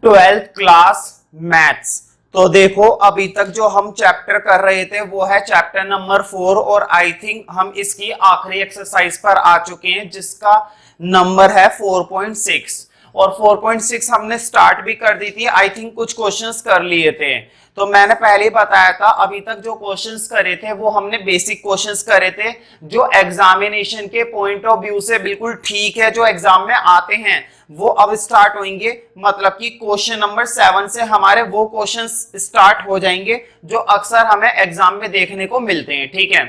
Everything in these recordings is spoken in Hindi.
Twelfth class maths. तो देखो अभी तक जो हम चैप्टर कर रहे थे वो है चैप्टर नंबर 4 और आई थिंक हम इसकी आखिरी एक्सरसाइज पर आ चुके हैं जिसका नंबर है 4.6 और 4.6 हमने स्टार्ट भी कर दी थी। आई थिंक कुछ क्वेश्चंस कर लिए थे। तो मैंने पहले ही बताया था अभी तक जो क्वेश्चंस करे थे वो हमने बेसिक क्वेश्चंस करे थे जो एग्जामिनेशन के पॉइंट ऑफ व्यू से बिल्कुल ठीक है, जो एग्जाम में आते हैं वो अब स्टार्ट होंगे। मतलब कि क्वेश्चन नंबर 7 से हमारे वो क्वेश्चंस स्टार्ट हो जाएंगे जो अक्सर हमें एग्जाम में देखने को मिलते हैं। ठीक है,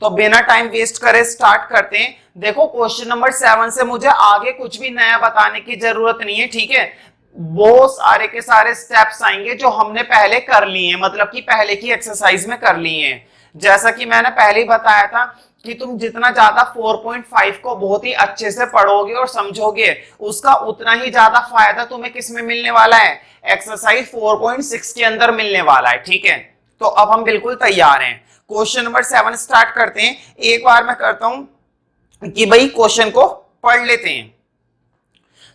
तो बिना टाइम वेस्ट करे स्टार्ट करते हैं। देखो क्वेश्चन नंबर 7 से मुझे आगे कुछ भी नया बताने की जरूरत नहीं है। ठीक है, वो सारे के सारे स्टेप्स आएंगे जो हमने पहले कर लिए हैं, मतलब कि पहले की एक्सरसाइज में कर लिए हैं। जैसा कि मैंने पहले ही बताया था कि तुम जितना ज्यादा 4.5 को बहुत ही अच्छे से पढ़ोगे और समझोगे उसका उतना ही ज्यादा फायदा तुम्हें किस में मिलने वाला है, एक्सरसाइज 4.6 के अंदर मिलने वाला है। ठीक है, तो अब हम बिल्कुल तैयार हैं। क्वेश्चन नंबर 7 स्टार्ट करते हैं। एक बार मैं करता हूं कि भाई क्वेश्चन को पढ़ लेते हैं।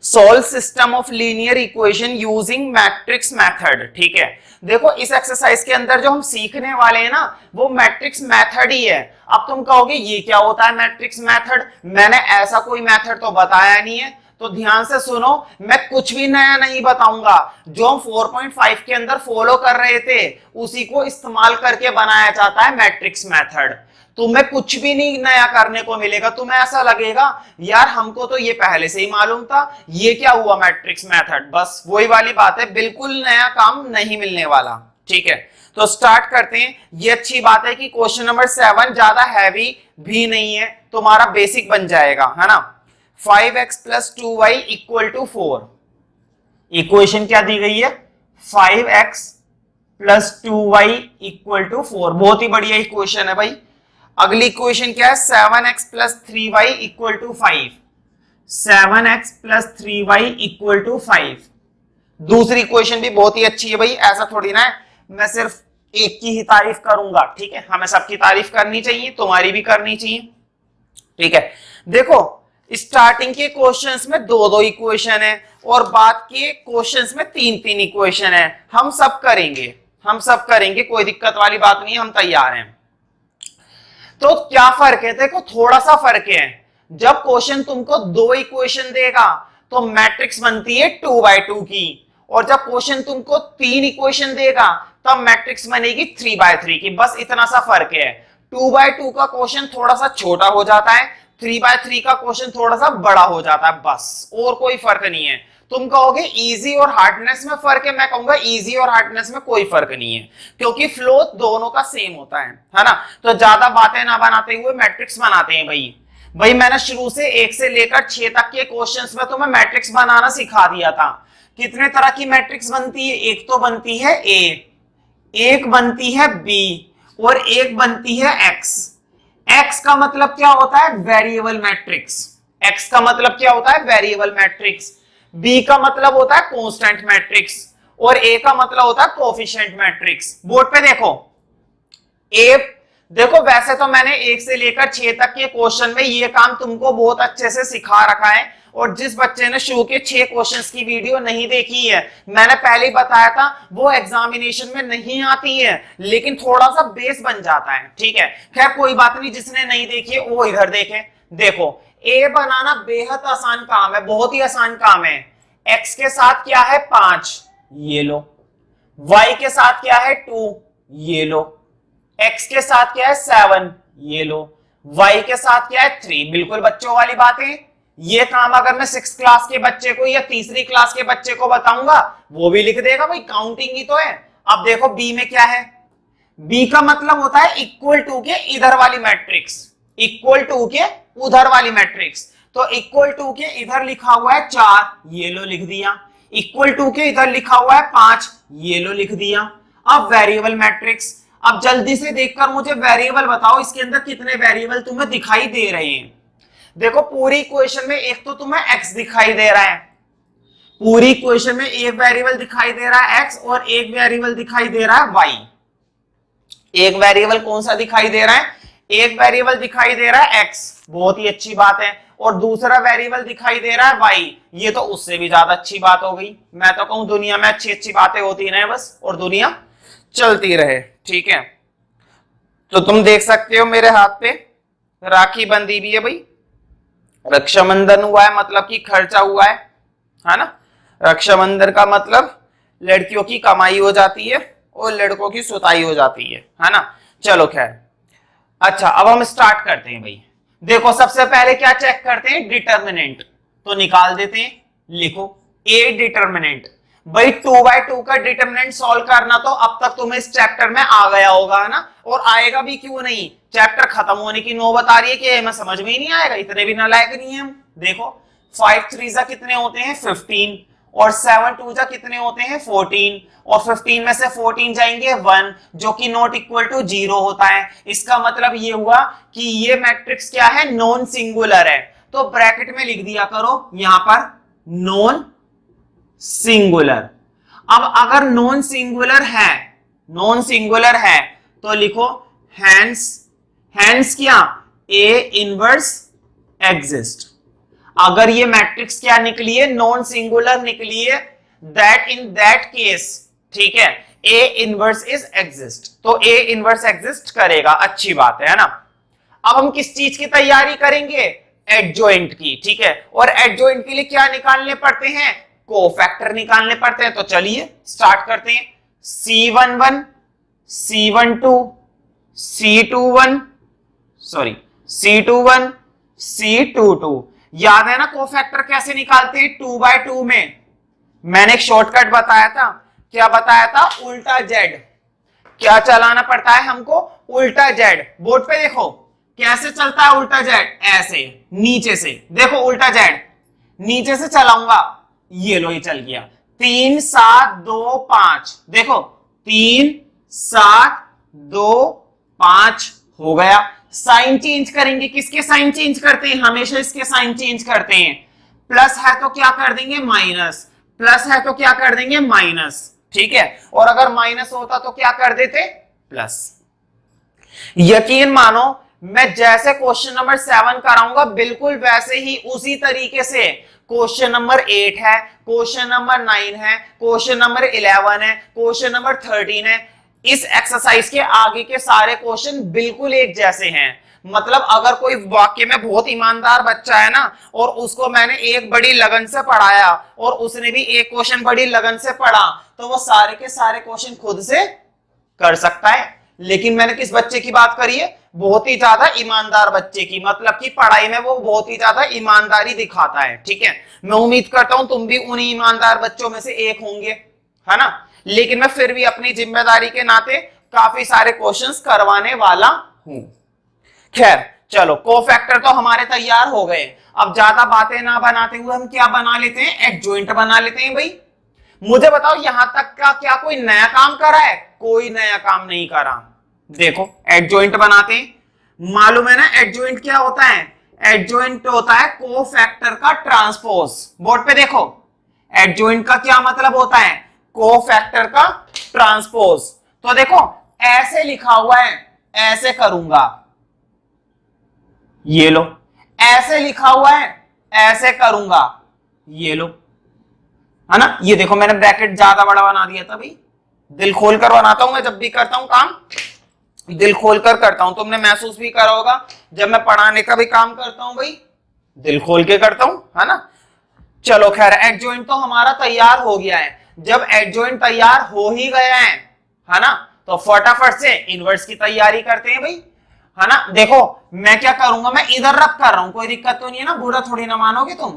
Solve system of linear equation using matrix method. ठीक है, देखो इस एक्सरसाइज के अंदर जो हम सीखने वाले हैं ना वो मैट्रिक्स मेथड ही है। अब तुम कहोगे ये क्या होता है मैट्रिक्स मेथड, मैंने ऐसा कोई मेथड तो बताया नहीं है। तो ध्यान से सुनो, मैं कुछ भी नया नहीं बताऊंगा। जो हम 4.5 के अंदर फॉलो कर रहे थे उसी को इस्तेमाल करके बनाया जाता है मैट्रिक्स मेथड। तुम्हें कुछ भी नहीं नया करने को मिलेगा। तुम्हें ऐसा लगेगा यार हमको तो ये पहले से ही मालूम था, ये क्या हुआ मैट्रिक्स मेथड। बस वही वाली बात है, बिल्कुल नया काम नहीं मिलने वाला। ठीक है, तो स्टार्ट करते हैं। ये अच्छी बात है कि क्वेश्चन नंबर 7 ज्यादा हैवी भी नहीं है, तुम्हारा बेसिक बन जाएगा, है ना। 5x + 2y = 4। इक्वेशन क्या दी गई है, 5x + 2y = 4। बहुत ही बढ़िया इक्वेशन है भाई। अगली इक्वेशन क्या है, 7x + 3y = 5। 7x + 3y = 5। दूसरी इक्वेशन भी बहुत ही अच्छी है भाई। ऐसा थोड़ी ना है मैं सिर्फ एक की ही तारीफ करूंगा। ठीक है, हमें सबकी तारीफ करनी चाहिए, तुम्हारी भी करनी चाहिए। ठीक है, देखो स्टार्टिंग के क्वेश्चंस में 2-2 इक्वेशन है और बाद के क्वेश्चंस में 3-3 इक्वेशन है। हम सब करेंगे, कोई दिक्कत वाली बात नहीं है, हम तैयार हैं। तो क्या फर्क है, देखो थोड़ा सा फर्क है। जब क्वेश्चन तुमको 2 इक्वेशन देगा तो मैट्रिक्स बनती है 2/2 की, और जब क्वेश्चन तुमको 3 इक्वेशन देगा तब मैट्रिक्स बनेगी 3/3 की। बस इतना सा फर्क है। 2/2 का क्वेश्चन थोड़ा सा छोटा हो जाता है, 3/3 का क्वेश्चन थोड़ा सा बड़ा हो जाता है, बस और कोई फर्क नहीं है। तुम कहोगे इजी और हार्डनेस में फर्क है, मैं कहूंगा इजी और हार्डनेस में कोई फर्क नहीं है क्योंकि फ्लो दोनों का सेम होता है ना। तो ज्यादा बातें ना बनाते हुए मैट्रिक्स बनाते हैं भाई मैंने शुरू से 1 से लेकर 6 तक के क्वेश्चंस में तुम्हें मैट्रिक्स बनाना सिखा दिया था। कितने तरह की मैट्रिक्स बनती है, एक तो बनती है ए, एक बनती है बी और एक बनती है एक्स। एक्स का मतलब क्या होता है, वेरिएबल मैट्रिक्स। एक्स का मतलब क्या होता है, वेरिएबल मैट्रिक्स। बी का मतलब होता है कांस्टेंट मैट्रिक्स और ए का मतलब होता है कोएफिशिएंट मैट्रिक्स। बोर्ड पे देखो ए, देखो वैसे तो मैंने 1 से लेकर 6 तक के क्वेश्चन में ये काम तुमको बहुत अच्छे से सिखा रखा है। और जिस बच्चे ने शुरू के 6 क्वेश्चंस की वीडियो नहीं देखी है, मैंने पहले ही बताया था वो एग्जामिनेशन में नहीं आती है लेकिन थोड़ा सा बेस बन जाता है। ठीक है, खैर कोई बात नहीं, जिसने नहीं देखी है वो इधर देखे। देखो ए बनाना बेहद आसान काम है, बहुत ही आसान काम है। एक्स के साथ क्या है 5, ये लो। वाई के साथ क्या है 2, ये लो। एक्स के साथ क्या है 7, ये लो। वाई के साथ क्या है 3। बिल्कुल बच्चों वाली बातें। ये काम अगर मैं 6th क्लास के बच्चे को या तीसरी क्लास के बच्चे को बताऊंगा वो भी लिख देगा, भाई काउंटिंग ही तो है। अब देखो बी में क्या है, बी का मतलब होता है इक्वल टू के इधर वाली मैट्रिक्स, इक्वल टू के उधर वाली मैट्रिक्स। तो इक्वल टू के इधर लिखा हुआ है 4, ये लो लिख दिया। इक्वल टू के इधर लिखा हुआ है 5, ये लो लिख दिया। अब वेरिएबल मैट्रिक्स, अब जल्दी से देखकर मुझे वेरिएबल बताओ, इसके अंदर कितने वेरिएबल तुम्हें दिखाई दे रहे हैं। देखो पूरी इक्वेशन में एक तो तुम्हें x दिखाई दे रहा है, पूरी इक्वेशन में एक वेरिएबल दिखाई दे रहा है x और एक वेरिएबल दिखाई दे रहा है y। एक वेरिएबल कौन सा दिखाई दे रहा है, एक वेरिएबल दिखाई दे रहा है x, बहुत ही अच्छी बात है, और दूसरा वेरिएबल दिखाई दे रहा है y, ये तो उससे भी ज्यादा अच्छी बात हो गई। मैं तो कहूं दुनिया में अच्छी अच्छी बातें होती रहे बस, और दुनिया चलती रहे, ठीक है। तो तुम देख सकते हो मेरे हाथ पे राखी बंधी भी है भाई, रक्षाबंधन हुआ है मतलब कि खर्चा हुआ है ना। रक्षाबंधन का मतलब लड़कियों की कमाई हो जाती है और लड़कों की सुताई हो जाती है ना। चलो खैर, अच्छा अब हम स्टार्ट करते हैं भाई। देखो सबसे पहले क्या चेक करते हैं, डिटर्मिनेंट, तो निकाल देते हैं, लिखो ए डिटर्मिनेंट। भाई 2/2 का डिटर्मिनेंट सॉल्व करना तो अब तक तुम्हें इस चैप्टर में आ गया होगा, है ना, और आएगा भी क्यों नहीं, चैप्टर खत्म होने की नौबत आ रही है कि हमें समझ में ही नहीं आएगा, इतने भी नालायक नहीं है हम। देखो 5 3 जा कितने होते हैं 15, और 7 2 जा कितने होते हैं 14, और 15 में से 14 जाएंगे 1, जो कि नॉट इक्वल टू 0 होता है। इसका मतलब ये हुआ कि ये मैट्रिक्स क्या है, नॉन सिंगुलर है। तो ब्रैकेट में लिख दिया करो यहां पर नॉन सिंगुलर। अब अगर नॉन सिंगुलर है तो लिखो हैंस क्या, ए इनवर्स एग्जिस्ट। अगर ये मैट्रिक्स क्या निकली है, नॉन सिंगुलर निकली है, दैट इन दैट केस, ठीक है, ए इनवर्स इज एग्जिस्ट, तो ए इनवर्स एग्जिस्ट करेगा, अच्छी बात है ना। अब हम किस चीज की तैयारी करेंगे, एडजॉइंट की, ठीक है, और एडजॉइंट के लिए क्या निकालने पड़ते हैं, कोफैक्टर निकालने पड़ते हैं। तो चलिए स्टार्ट करते हैं, C11 C12 C21 C22, याद है ना कोफैक्टर कैसे निकालते हैं, 2/2 में मैंने एक शॉर्टकट बताया था, क्या बताया था, उल्टा जेड। क्या चलाना पड़ता है हमको, उल्टा जेड। बोर्ड पे देखो कैसे चलता है उल्टा जेड, ऐसे नीचे से, देखो उल्टा जेड नीचे से चलाऊंगा, ये लो ये चल गया, 3 7 2 5, देखो 3 7 2 5 हो गया। साइन चेंज करेंगे, किसके साइन चेंज करते हैं, हमेशा इसके साइन चेंज करते हैं। प्लस है तो क्या कर देंगे माइनस, प्लस है तो क्या कर देंगे माइनस, ठीक है, और अगर माइनस होता तो क्या कर देते प्लस। यकीन मानो मैं जैसे क्वेश्चन नंबर 7 कराऊंगा बिल्कुल वैसे ही उसी तरीके से क्वेश्चन नंबर 8 है, क्वेश्चन नंबर 9 है, क्वेश्चन नंबर 11 है, क्वेश्चन नंबर 13 है। इस एक्सरसाइज के आगे के सारे क्वेश्चन बिल्कुल एक जैसे हैं। मतलब अगर कोई वाकई में बहुत ईमानदार बच्चा है ना, और उसको मैंने एक बड़ी लगन से पढ़ाया और उसने भी एक क्वेश्चन बड़ी लगन से पढ़ा, तो वो सारे के सारे क्वेश्चन खुद से कर सकता है। लेकिन मैंने किस बच्चे की बात करी है, बहुत ही ज्यादा ईमानदार बच्चे की, मतलब कि पढ़ाई में वो बहुत ही ज्यादा ईमानदारी दिखाता है, ठीक है। मैं उम्मीद करता हूं तुम भी उन्हीं ईमानदार बच्चों में से एक होंगे, है ना। लेकिन मैं फिर भी अपनी जिम्मेदारी के नाते काफी सारे क्वेश्चंस करवाने वाला हूं। खैर चलो, कोफैक्टर तो हमारे तैयार हो गए। अब ज्यादा बातें ना बनाते हुए हम क्या बना लेते हैं, एडजॉइंट बना लेते हैं। भाई मुझे बताओ यहां तक का क्या कोई नया काम करा है, कोई नया काम नहीं करा। देखो एडजॉइंट बनाते हैं, मालूम है ना एडजॉइंट क्या होता है, एडजॉइंट होता है कोफैक्टर का ट्रांसपोज। बोर्ड पे देखो एडजॉइंट का क्या मतलब होता है, कोफैक्टर का ट्रांसपोज। तो देखो ऐसे लिखा हुआ है, ऐसे करूंगा, ये लो, ऐसे लिखा हुआ है, ऐसे करूंगा, ये लो, है ना। ये देखो मैंने ब्रैकेट ज्यादा बड़ा बना दिया था भाई, दिल खोल कर बनाता हूं मैं, जब भी करता हूं काम दिल खोल कर करता हूं। तुमने महसूस भी करा होगा जब मैं पढ़ाने का भी काम करता हूं भाई, दिल खोल के करता हूं, है ना। चलो खैर, एडजॉइंट तो हमारा तैयार हो गया है। जब एडजॉइंट तैयार हो ही गया है ना, तो फटाफट से इनवर्स की तैयारी करते हैं भाई, है ना। देखो मैं क्या करूंगा, मैं इधर रख कर रहा हूं, कोई दिक्कत तो नहीं है ना, बुरा थोड़ी ना मानोगे तुम,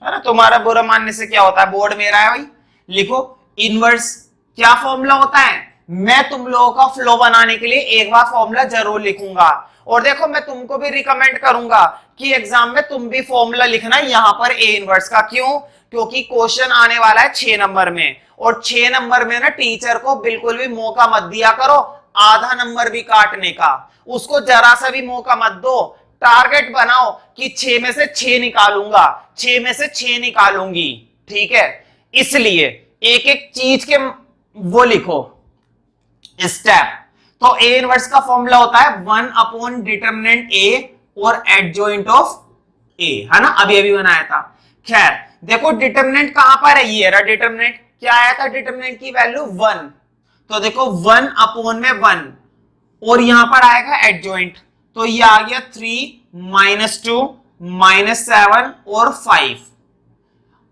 है ना। तुम्हारा बुरा मानने से क्या होता है, बोर्ड मेरा है भाई। लिखो इनवर्स क्या फॉर्मूला होता है, मैं तुम लोगों का फ्लो बनाने के लिए एक बार फॉर्मूला जरूर लिखूंगा। और देखो मैं तुमको भी रिकमेंड करूंगा कि एग्जाम में तुम भी फॉर्मूला लिखना यहां पर ए इनवर्स का। क्यों, क्योंकि क्वेश्चन आने वाला है 6 नंबर में, और 6 नंबर में ना टीचर को बिल्कुल भी मौका मत दिया करो आधा नंबर भी काटने का, उसको जरा सा भी मौका मत दो। टारगेट बनाओ कि 6 में से 6 निकालूंगा, 6 में से 6 निकालूंगी, ठीक है। इसलिए एक एक चीज के वो लिखो स्टेप। तो ए इनवर्स का फॉर्मूला होता है 1 अपॉन डिटरमिनेंट ए और एडजॉइंट ऑफ ए, है ना, अभी अभी बनाया था। खैर देखो डिटरमिनेंट कहां पर है, ये रहा डिटरमिनेंट। क्या आया था डिटरमिनेंट की वैल्यू 1, तो देखो 1 अपॉन में 1 और यहां पर आएगा एडजॉइंट, तो ये आ गया 3 -2 -7 और 5।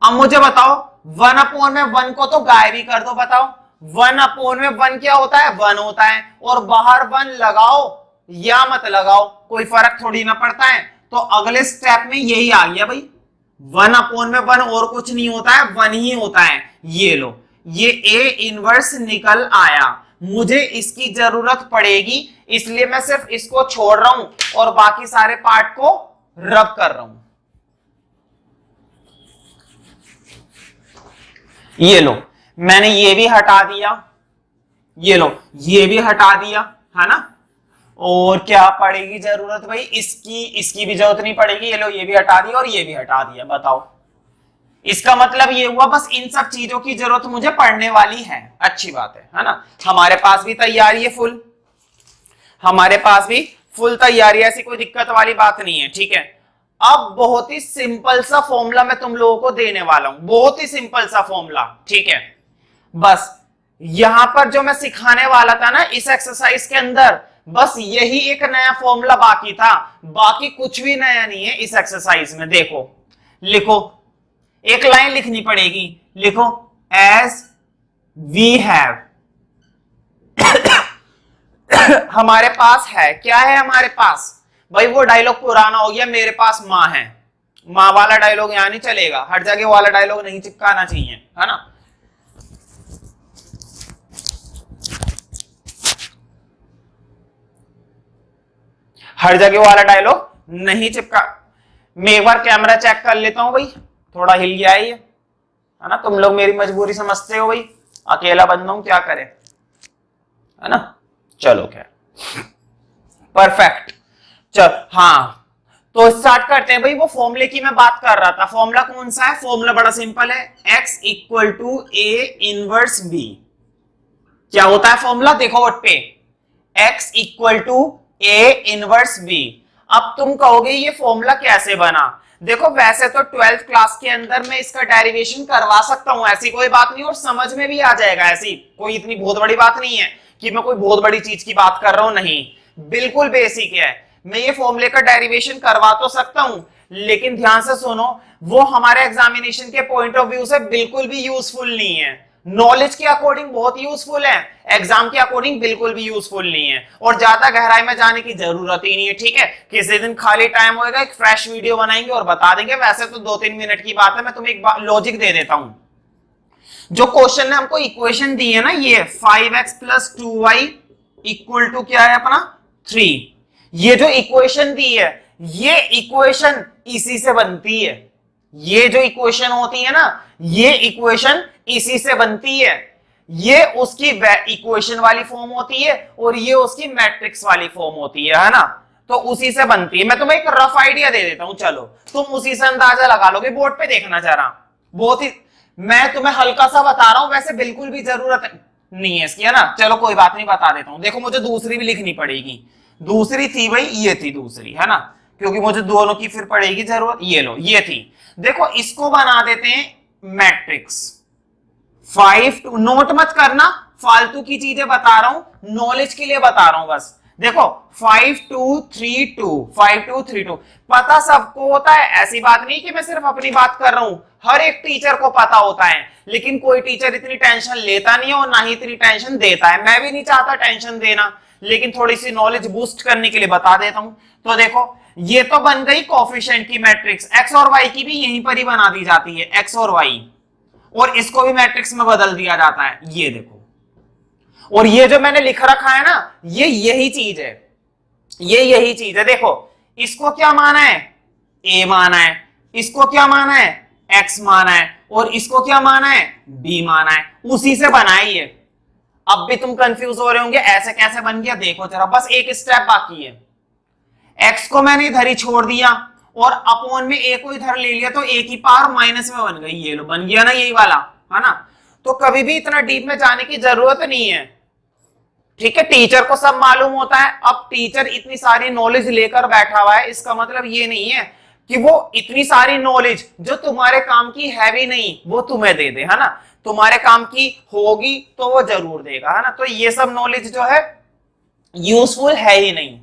अब मुझे बताओ 1 अपॉन में 1 को तो गायब ही कर दो, बताओ 1 अपॉन में 1 क्या होता है, 1 होता है, और बाहर 1 लगाओ या मत लगाओ कोई फर्क थोड़ी ना पड़ता है। तो अगले स्टेप में यही आ गया भाई, 1 अपॉन में 1 और कुछ नहीं होता है, 1 ही होता है। ये लो, ये ए इनवर्स निकल आया। मुझे इसकी जरूरत पड़ेगी इसलिए मैं सिर्फ इसको छोड़ रहा हूं और बाकी सारे पार्ट को रब कर रहा हूं। ये लो, मैंने ये भी हटा दिया, ये लो ये भी हटा दिया, है ना। और क्या पड़ेगी जरूरत भाई, इसकी भी जरूरत नहीं पड़ेगी। ये लो ये भी हटा दिया और ये भी हटा दिया। बताओ इसका मतलब ये हुआ बस इन सब चीजों की जरूरत मुझे पड़ने वाली है। अच्छी बात है ना। हमारे पास भी तैयारी है फुल, हमारे पास भी फुल तैयारी, ऐसी कोई दिक्कत वाली बात नहीं है, ठीक है। अब बहुत ही सिंपल सा फॉर्मूला मैं तुम लोगों को देने वाला हूं, बहुत ही सिंपल सा फॉर्मूला, ठीक है। बस यहां पर जो मैं सिखाने वाला था ना इस एक्सरसाइज के अंदर, बस यही एक नया फॉर्मूला बाकी था, बाकी कुछ भी नया नहीं है इस एक्सरसाइज में। देखो लिखो, एक लाइन लिखनी पड़ेगी, लिखो एज वी हैव हमारे पास है, क्या है हमारे पास भाई, वो डायलॉग पुराना हो गया, मेरे पास माँ है, माँ वाला डायलॉग यहां नहीं चलेगा, हर जगह वाला डायलॉग नहीं चिपकाना चाहिए, है ना। हर जगह वाला डायलॉग नहीं चिपका। मैं एक बार कैमरा चेक कर लेता हूं भाई, थोड़ा हिल गया है ना। तुम लोग मेरी मजबूरी समझते हो भाई, अकेला बंदा हूं, क्या करे, है ना। चलो क्या, परफेक्ट। चल हाँ, तो स्टार्ट करते हैं भाई। वो फॉर्मूले की मैं बात कर रहा था, फॉर्मूला कौन सा है, फॉर्मूला बड़ा सिंपल है, x equal to A inverse B. क्या होता है फॉर्मूला, देखो वोट पे, x equal to A inverse B. अब तुम कहोगे ये फॉर्मूला कैसे बना, देखो वैसे तो 12th क्लास के अंदर मैं इसका डेरिवेशन करवा सकता हूं, ऐसी कोई बात नहीं, और समझ में भी आ जाएगा, ऐसी कोई इतनी बहुत बड़ी बात नहीं है कि मैं कोई बहुत बड़ी चीज की बात कर रहा हूं, नहीं, बिल्कुल बेसिक है। मैं ये फॉर्मूले का डेरिवेशन करवा तो सकता हूं, लेकिन ध्यान से सुनो, वो हमारे एग्जामिनेशन के पॉइंट ऑफ व्यू से बिल्कुल भी यूजफुल नहीं है। नॉलेज के अकॉर्डिंग बहुत यूजफुल है, एग्जाम के अकॉर्डिंग बिल्कुल भी यूजफुल नहीं है, और ज्यादा गहराई में जाने की जरूरत ही नहीं है, ठीक है। किसी दिन खाली टाइम होएगा एक फ्रेश वीडियो बनाएंगे और बता देंगे, वैसे तो 2-3 मिनट की बात है। मैं तुम्हें एक लॉजिक दे देता हूं, जो क्वेश्चन ने हमको इक्वेशन दी है ना, ये 5x + 2y इक्वल टू क्या है अपना 3, ये जो इक्वेशन दी है, ये इक्वेशन इसी से बनती है। ये जो इक्वेशन होती है ना, ये इक्वेशन इसी से बनती है। ये उसकी इक्वेशन वाली फॉर्म होती है और ये उसकी मैट्रिक्स वाली फॉर्म होती है ना, तो उसी से बनती है। मैं तुम्हें एक रफ आइडिया दे देता हूं, चलो तुम उसी से अंदाजा लगा लोगे। बोर्ड पे देखना जरा, बहुत ही मैं तुम्हें हल्का सा बता रहा हूं, वैसे बिल्कुल भी जरूरत नहीं है इसकी, है ना। चलो कोई बात नहीं, बता देता हूं। देखो मुझे दूसरी भी लिखनी पड़ेगी, दूसरी थी भाई, ये थी दूसरी, है ना, क्योंकि मुझे दोनों की फिर पड़ेगी जरूरत। ये लो ये थी, देखो इसको बना देते हैं मैट्रिक्स 5 2, नोट मत करना, फालतू की चीजें बता रहा हूं, नॉलेज के लिए बता रहा हूं बस। देखो 5 2 3 2, 5 2 3 2, पता सबको होता है, ऐसी बात नहीं कि मैं सिर्फ अपनी बात कर रहा हूं, हर एक टीचर को पता होता है, लेकिन कोई टीचर इतनी टेंशन लेता नहीं है और ना ही इतनी टेंशन देता है। मैं भी नहीं चाहता टेंशन देना, लेकिन थोड़ी सी नॉलेज बूस्ट करने के लिए बता देता हूं। तो देखो ये तो बन गई कोफिशिएंट की मैट्रिक्स, एक्स और वाई की भी यहीं पर ही बना दी जाती है, एक्स और वाई, और इसको भी मैट्रिक्स में बदल दिया जाता है, ये देखो। और ये जो मैंने लिख रखा है ना, ये यही चीज है, ये यही चीज है। देखो इसको क्या माना है, ए माना है, इसको क्या माना है, एक्स माना है, और इसको क्या माना है, बी माना है, उसी से बनाई है। अब भी तुम कंफ्यूज हो रहे होंगे ऐसे कैसे बन गया, देखो जरा, बस एक स्टेप बाकी है। एक्स को मैंने इधर ही छोड़ दिया और अपॉन में ए को इधर ले लिया, तो ए की पावर माइनस में बन गई, ये लो बन गया ना यही वाला, है ना। तो कभी भी इतना डीप में जाने की जरूरत नहीं है, ठीक है, टीचर को सब मालूम होता है। अब टीचर इतनी सारी नॉलेज लेकर बैठा हुआ है, इसका मतलब ये नहीं है कि वो इतनी सारी नॉलेज जो तुम्हारे काम की है भी नहीं वो तुम्हें दे दे, है ना। तुम्हारे काम की होगी तो वो जरूर देगा, है ना। तो ये सब नॉलेज जो है यूजफुल है ही नहीं,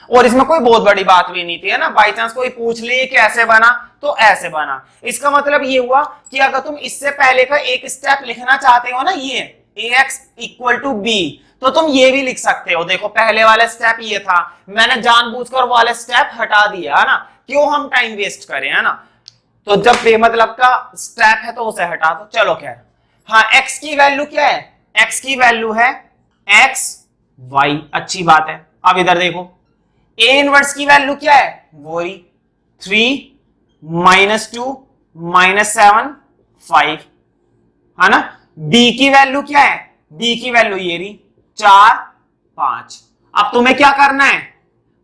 और इसमें कोई बहुत बड़ी बात भी नहीं थी, है ना। बाई चांस कोई पूछ ले कैसे बना तो ऐसे बना, इसका मतलब ये हुआ कि अगर तुम इससे पहले का एक स्टेप लिखना चाहते हो ना, ये ax इक्वल टू बी, तो तुम ये भी लिख सकते हो। देखो पहले वाला स्टेप ये था, मैंने जानबूझकर वाला स्टेप हटा दिया, है ना, क्यों हम टाइम वेस्ट करें, है ना। तो जब बेमतलब का स्टेप है तो उसे हटा दो। चलो खैर, हाँ x की वैल्यू क्या है, x की वैल्यू है x y, अच्छी बात है। अब इधर देखो a इनवर्स की वैल्यू क्या है, वही 3 -2 -7 5, है ना। b की वैल्यू क्या है, b की वैल्यू ये रही 4 5। अब तुम्हें क्या करना है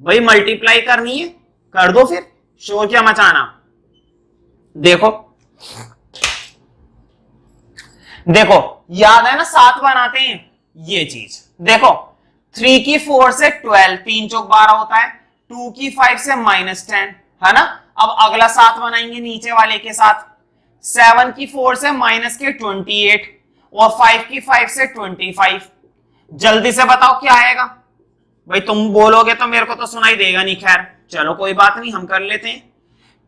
भाई, मल्टीप्लाई करनी है, कर दो फिर, शोर क्या मचाना। देखो देखो याद है ना, 7 बनाते हैं ये चीज। देखो 3 की 4 से 12, 3 चौक 12 होता है, 2 की 5 से -10, है ना। अब अगला 7 बनाएंगे नीचे वाले के साथ, 7 की 4 से -28 और 5 की 5 से 25। जल्दी से बताओ क्या आएगा भाई, तुम बोलोगे तो मेरे को तो सुनाई देगा नहीं, खैर चलो कोई बात नहीं, हम कर लेते हैं।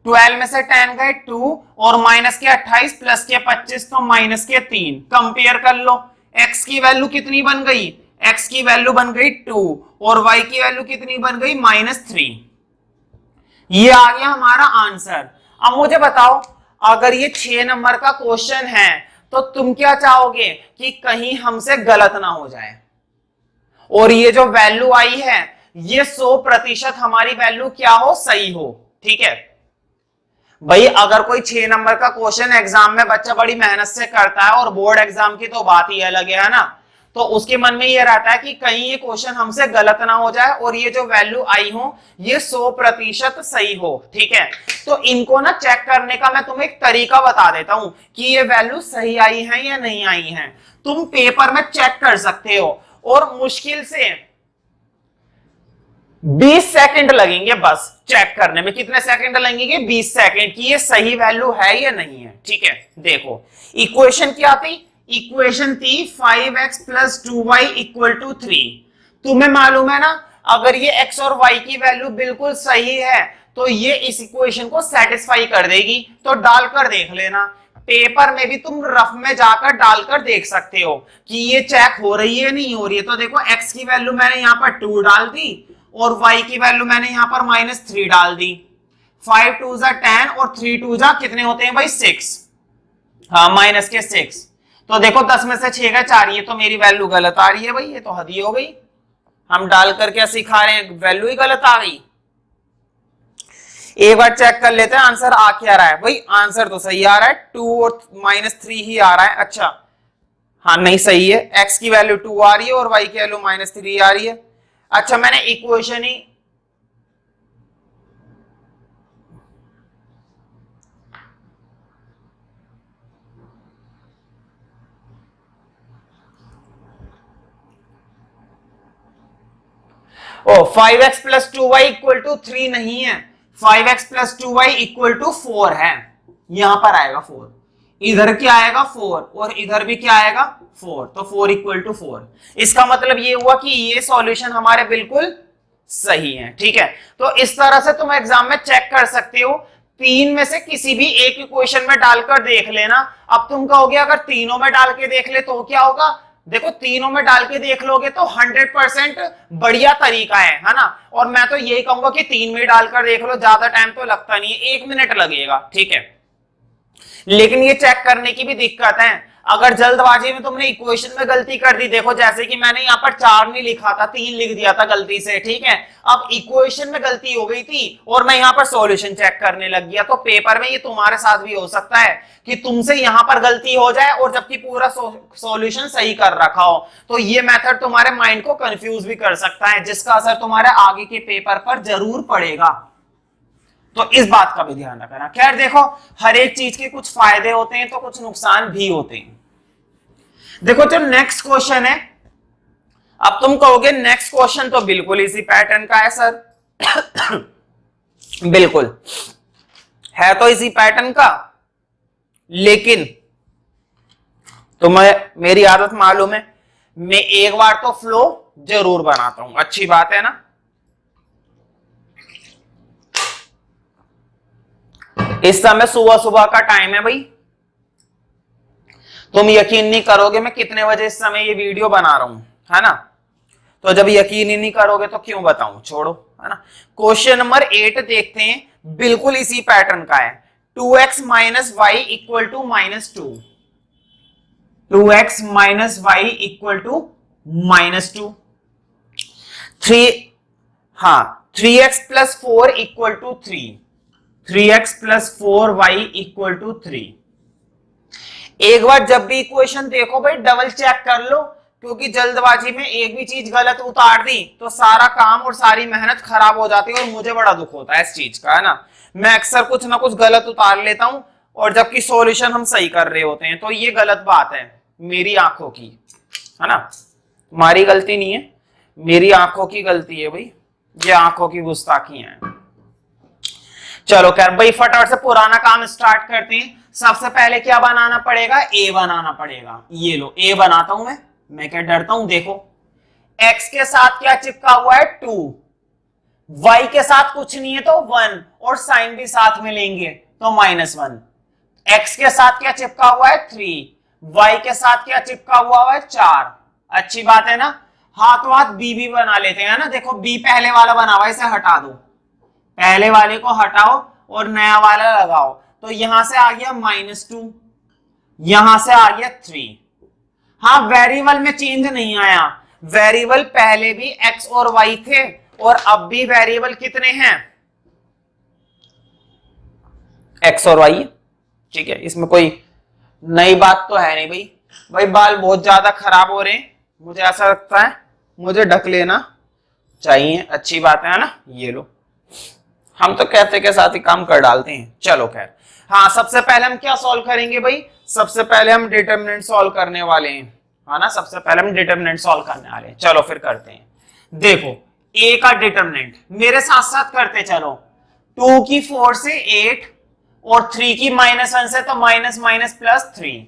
12 में से 10 गए 2 और माइनस के 28 प्लस के 25 तो माइनस के 3। कंपेयर कर लो, x की वैल्यू कितनी बन गई, x की वैल्यू बन गई 2 और y की वैल्यू कितनी बन गई -3। ये आ गया हमारा आंसर। अब मुझे बताओ, अगर ये 6 नंबर का क्वेश्चन है तो तुम क्या चाहोगे कि कहीं हमसे गलत ना हो जाए, और ये जो वैल्यू आई है ये 100% हमारी वैल्यू क्या हो, सही हो। ठीक है भाई, अगर कोई 6 नंबर का क्वेश्चन एग्जाम में बच्चा बड़ी मेहनत से करता है, और बोर्ड एग्जाम की तो बात ही अलग है ना, तो उसके मन में ये रहता है कि कहीं ये क्वेश्चन हमसे गलत ना हो जाए और ये जो वैल्यू आई हो ये 100% सही हो। ठीक है, तो इनको ना चेक करने का मैं तुम्हें एक तरीका बता देता हूं कि ये वैल्यू सही आई है या नहीं आई है। तुम पेपर में चेक कर सकते हो, और मुश्किल से 20 सेकंड लगेंगे बस चेक करने में। कितने सेकंड लगेंगे, 20 सेकंड, कि ये सही वैल्यू है या नहीं है। ठीक है, देखो इक्वेशन क्या थी, इक्वेशन थी 5x + 2y = 3। तुम्हें मालूम है ना, अगर ये x और y की वैल्यू बिल्कुल सही है तो ये इस इक्वेशन को सेटिस्फाई कर देगी। तो डालकर देख लेना, पेपर में भी तुम रफ में जाकर डालकर देख सकते हो कि ये चेक हो रही है नहीं हो रही है। तो देखो x की वैल्यू मैंने यहां पर 2 डाल दी और y की वैल्यू मैंने यहां पर -3 डाल दी। 5 2 जा 10 और 3 2 जा कितने होते हैं भाई, 6। हाँ, -6। तो देखो 10 में से 6 का 4, ये तो मेरी वैल्यू गलत आ रही है भाई, ये तो हद ही हो गई। हम डाल कर क्या सिखा रहे हैं, वैल्यू ही गलत आ गई। एक बार चेक कर लेते हैं आंसर आ क्या रहा है। भाई आंसर तो सही आ रहा है, 2 और -3 ही आ रहा है। अच्छा हाँ, नहीं सही है, x की वैल्यू 2 आ रही है और y की वैल्यू -3 आ रही है। अच्छा, मैंने इक्वेशन ही ओ 5x + 2y = 3 नहीं है, 5x + 2y = 4 है। यहां पर आएगा 4, इधर क्या आएगा 4 और इधर भी क्या आएगा 4, तो 4 = 4। इसका मतलब ये हुआ कि ये सॉल्यूशन हमारे बिल्कुल सही है। ठीक है, तो इस तरह से तुम एग्जाम में चेक कर सकते हो, 3 में से किसी भी एक इक्वेशन में डालकर देख लेना। अब तुम कहोगे अगर तीनों में डाल के देख ले तो क्या होगा, देखो तीनों में डाल के देख लोगे तो 100% बढ़िया तरीका है ना। और मैं तो यही कहूंगा कि 3 में डालकर देख लो, ज्यादा टाइम तो लगता नहीं है, 1 मिनट लगेगा। ठीक है, लेकिन ये चेक करने की भी दिक्कत है, अगर जल्दबाजी में तुमने इक्वेशन में गलती कर दी, देखो जैसे कि मैंने यहाँ पर 4 नहीं लिखा था, 3 लिख दिया था गलती से। ठीक है, अब इक्वेशन में गलती हो गई थी और मैं यहाँ पर सॉल्यूशन चेक करने लग गया। तो पेपर में ये तुम्हारे साथ भी हो सकता है कि तुमसे यहाँ पर गलती हो जाए और जबकि पूरा सॉल्यूशन सही कर रखा हो। तो ये मेथड तुम्हारे माइंड को कंफ्यूज भी कर सकता है, जिसका असर तुम्हारे आगे के पेपर पर जरूर पड़ेगा। तो इस बात का भी ध्यान रखना। खैर देखो, हर एक चीज के कुछ फायदे होते हैं तो कुछ नुकसान भी होते हैं। देखो जो नेक्स्ट क्वेश्चन है अब तुम कहोगे नेक्स्ट क्वेश्चन तो बिल्कुल इसी पैटर्न का है सर। बिल्कुल है तो इसी पैटर्न का, लेकिन तुम्हें मेरी आदत मालूम है, मैं एक बार तो फ्लो जरूर बनाता हूं, अच्छी बात है ना। इस समय सुबह सुबह का टाइम है भाई, तुम यकीन नहीं करोगे मैं कितने बजे इस समय ये वीडियो बना रहा हूं, है ना। तो जब यकीन ही नहीं करोगे तो क्यों बताऊं, छोड़ो, है ना। क्वेश्चन नंबर 8 देखते हैं, बिल्कुल इसी पैटर्न का है। 2x minus Y equal to -2, 2x minus Y equal to -2, 3x plus 4 equal to 3, 3x plus 4y equal to 3। एक बार जब भी इक्वेशन देखो भाई डबल चेक कर लो, क्योंकि जल्दबाजी में एक भी चीज गलत उतार दी तो सारा काम और सारी मेहनत खराब हो जाती है, और मुझे बड़ा दुख होता है इस चीज का, है ना। मैं अक्सर कुछ ना कुछ गलत उतार लेता हूं, और जबकि सॉल्यूशन हम सही कर रहे होते हैं, तो ये गलत बात है मेरी आंखों की, है ना। तुम्हारी गलती नहीं है, मेरी आंखों की गलती है भाई, ये आंखों की गुस्ताखियां हैं। चलो खैर भाई फटाफट से पुराना काम स्टार्ट करते हैं। सबसे पहले क्या बनाना पड़ेगा, ए बनाना पड़ेगा। ये लो ए बनाता हूं मैं क्या डरता हूं, देखो x के साथ क्या चिपका हुआ है 2, y के साथ कुछ नहीं है तो 1, और साइन भी साथ में लेंगे तो -1। x के साथ क्या चिपका हुआ है 3, y के साथ क्या चिपका हुआ है 4। अच्छी बात है ना। हाथों हाथ b भी बना लेते हैं ना, देखो b पहले वाला बना हुआ है, इसे हटा दो, पहले वाले को हटाओ और नया वाला लगाओ, तो यहां से आ गया -2, यहां से आ गया 3। हाँ वेरिएबल में चेंज नहीं आया, वेरिएबल पहले भी x और y थे और अब भी वेरिएबल कितने हैं, x और y, ठीक है। इसमें कोई नई बात तो है नहीं भाई। भाई बाल बहुत ज्यादा खराब हो रहे हैं, मुझे ऐसा लगता है मुझे ढक लेना चाहिए, अच्छी बात है ना। ये लो, हम तो कहते के साथ ही काम कर डालते हैं। चलो खैर, हाँ सबसे पहले हम क्या सॉल्व करेंगे भाई, सबसे पहले हम डिटरमिनेंट सॉल्व करने वाले हैं, है ना। सबसे पहले हम डिटरमिनेंट सॉल्व करने वाले हैं। चलो फिर करते हैं। देखो a का डिटरमिनेंट मेरे साथ साथ करते चलो, 2 की 4 से 8 और 3 की -1 से तो -+3।